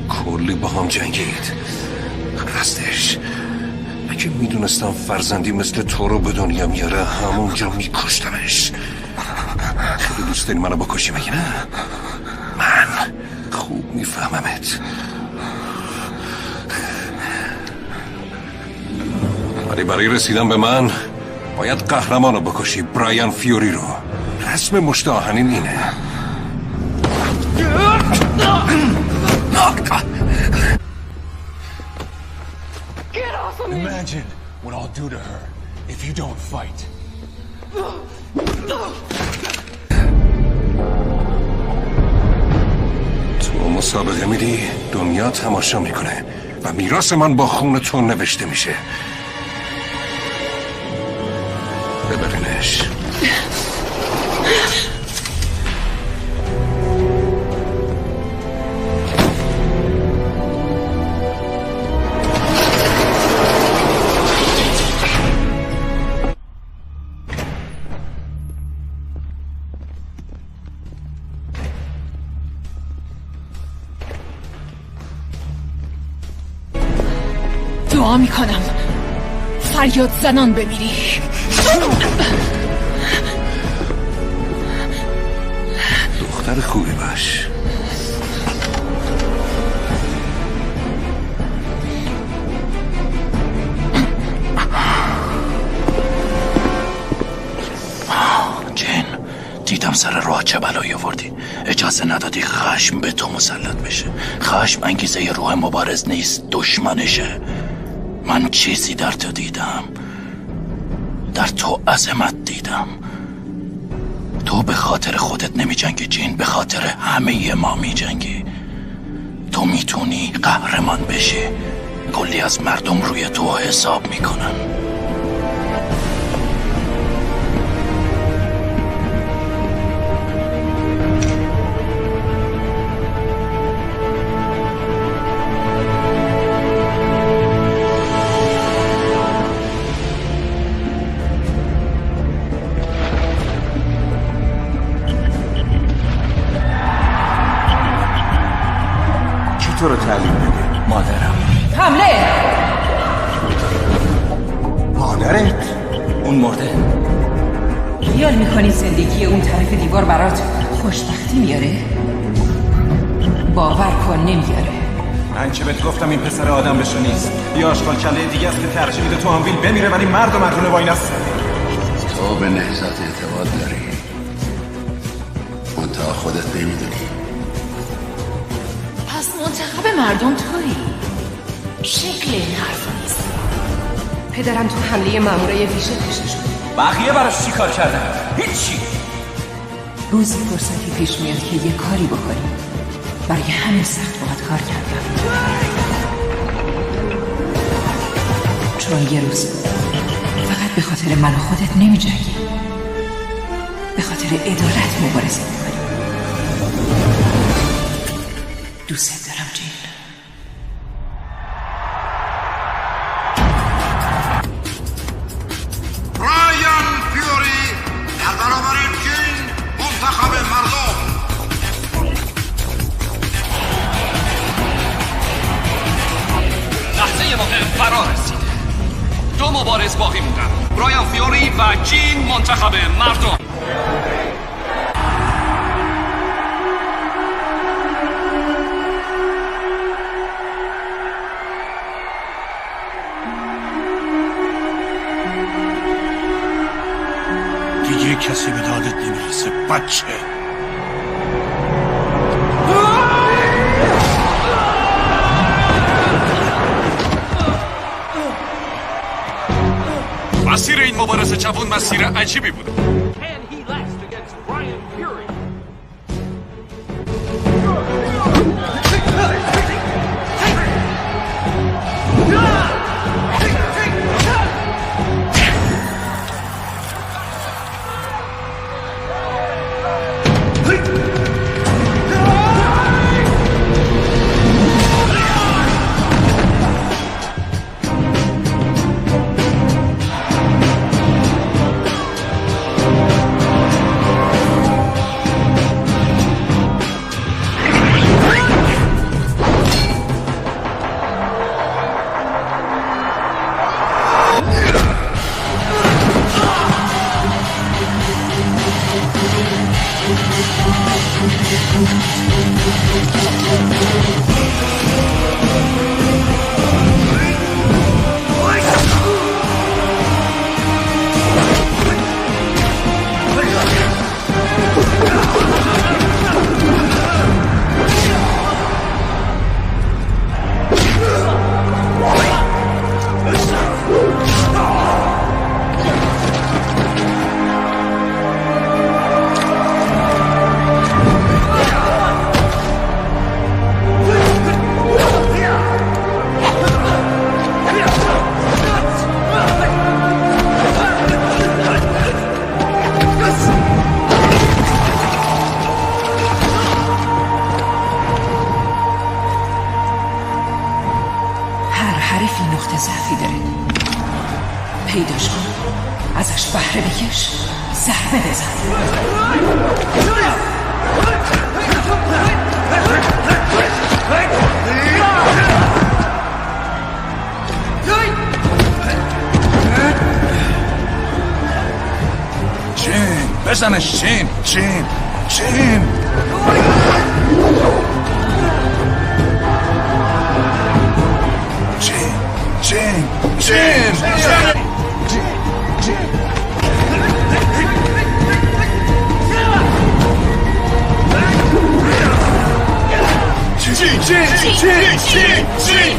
کلی با هم جنگید. راستش اگه میدونستم فرزندی مثل تو رو به دنیا میاره همونجا میکشتمش. خیلی دوست داری منو بکشی مگه نه؟ من خوب میفهممت. ولی برای رسیدن به من باید قهرمانو بکشی، برایان فیوری رو. رسم مشت آهنین اینه. Get off of me! Imagine what I'll do to her if you don't fight. تو مسابقه میری دنیا تماشا میکنه و میراث من با خون تو نوشته میشه. ببرینش. دعا میکنم فریاد زنان بمیری. دختر خوبی باش. جین، دیدم سر راه چه بلایی آوردی. اجازه ندادی خشم به تو مسلط بشه. خشم انگیزه روح مبارز نیست، دشمنشه. من چیزی در تو دیدم، در تو عظمت دیدم. تو به خاطر خودت نمی جنگی جین، به خاطر همه ما می جنگی. تو میتونی قهرمان بشی. کلی از مردم روی تو حساب میکنن. تو رو تعلیم بده؟ مادرم. حمله! مادرت؟ اون مرده. خیال میکنی زندگی اون طرف دیوار برات خوشبختی میاره؟ باور کن نمیاره. من که بهت گفتم این پسر آدم بشه نیست. یه آشغال کله دیگه است که ترجیح میده تو آنویل بمیره ولی مرد و مردونه وای نست. تو به نهضت اعتقاد داری، منتها خودت نمیدونی. پس منتخب مردم تویی. شکل این حرفا نیست. پدرم تو حمله مامورای ویژه کشته شد. بقیه براش چی کار کردن؟ هیچی. روزی فرصتی پیش میاد که یه کاری بکنی. برای همین سخت باید کار کردم. چون یه روز فقط به خاطر من و خودت نمی جنگی، به خاطر عدالت مبارزه میکنی. دوست دارم جین. رایان فیوری در برابر جین منتخب مردم. لحظه مهم فرا رسید. دو مبارز باقی موندن، رایان فیوری و جین منتخب مردم. دیگه کسی به دادت نمیرسه بچه. مسیر این مبارزه جوان مسیر عجیبی بود. پیداش کن، ازش بهره بکش، ضربه بزن. جین بزنش، جین جین جین. جین جین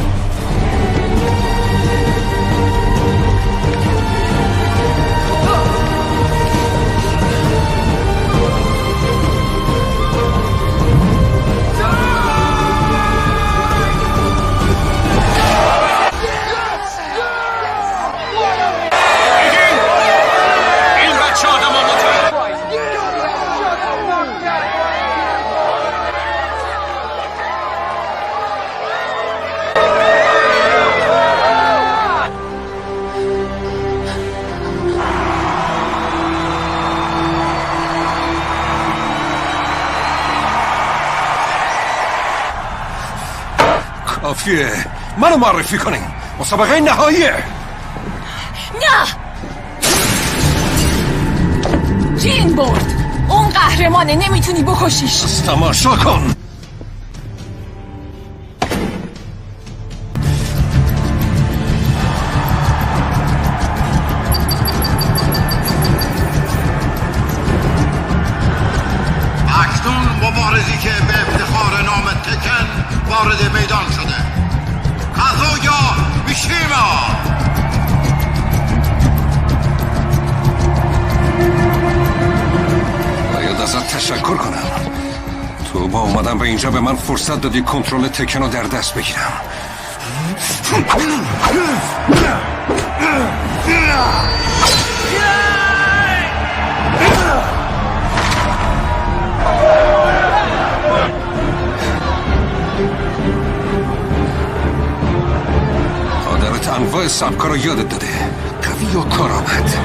کافیه، منو معرفی کنین. مسابقه نهاییه. نه، جین برد. اون قهرمانه، نمیتونی بکشیش. تماشا کن. اکنون مبارزی که به افتخار نام تکن وارد میدان شده. کازویا میشیما. باید ازت تشکر کنم. تو با اومدن به اینجا به من فرصت دادی کنترل تکن رو در دست بگیرم. پادرت انواع سبکا رو یادت داده. قوی و کارآمد.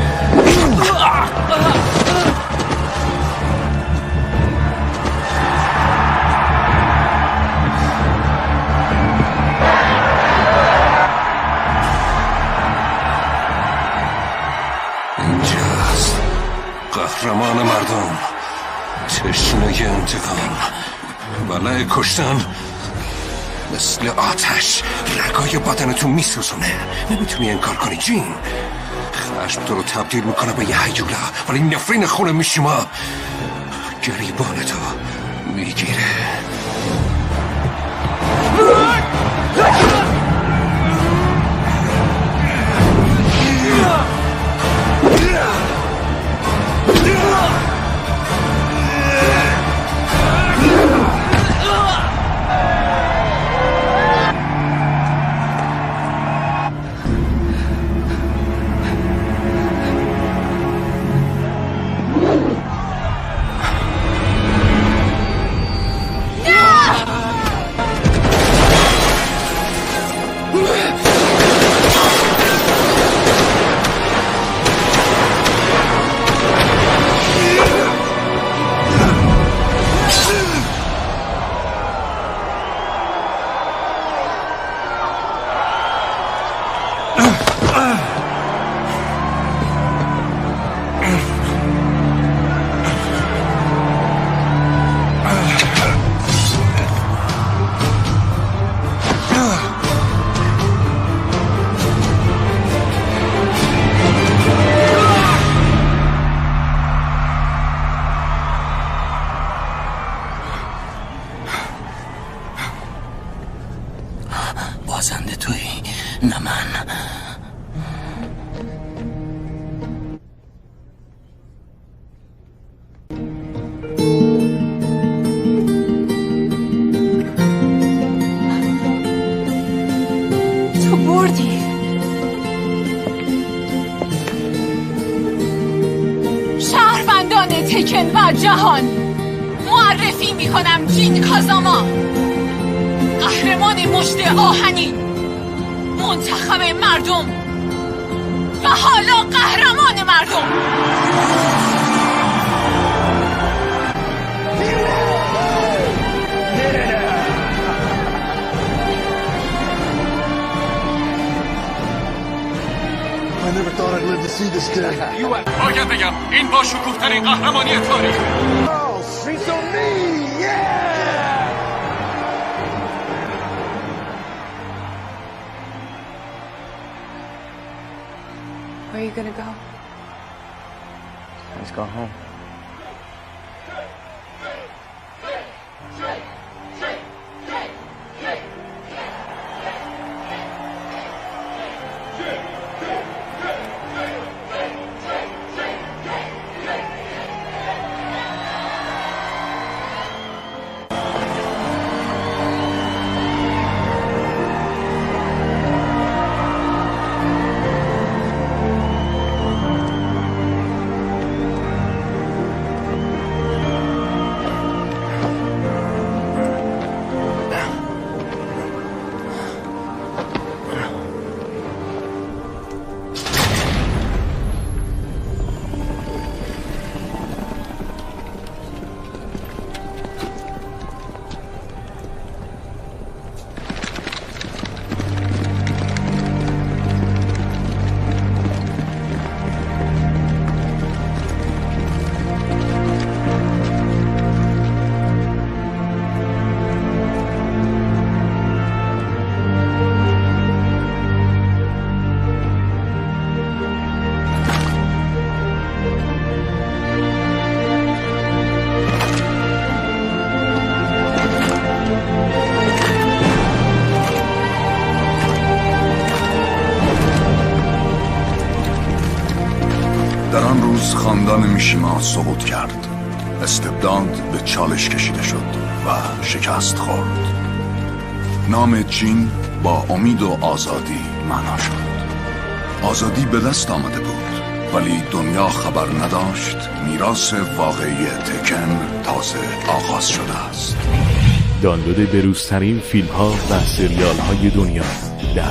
اینجاست قهرمان مردم، تشنه انتقام، ولع کشتن مثل آتش رگای بدنتو میسوزونه. نمیتونی انکار کنی جین. خشم تو رو تبدیل میکنه به یه هیولا، ولی نفرین خون میشیما گریبانتو میگیره. بازنده توی، نه من. تو بردی. شهروندان تکن و جهان، معرفی میکنم جین کازاما، قهرمان مشت آهنین، منتخب مردم، و حالا قهرمان مردم. I never thought I'd live to see this day. باید بگم این با شکوه‌ترین قهرمانی تاریخ. Streets on me, yeah! Where are you gonna go? Let's go home. در آن روز خاندان میشیما سقوط کرد. استبداد به چالش کشیده شد و شکست خورد. نام جین با امید و آزادی معنا شد. آزادی به دست آمده بود، ولی دنیا خبر نداشت میراث واقعی تکن تازه آغاز شده است. دانلود بروزترین فیلم ها و سریال های دنیا در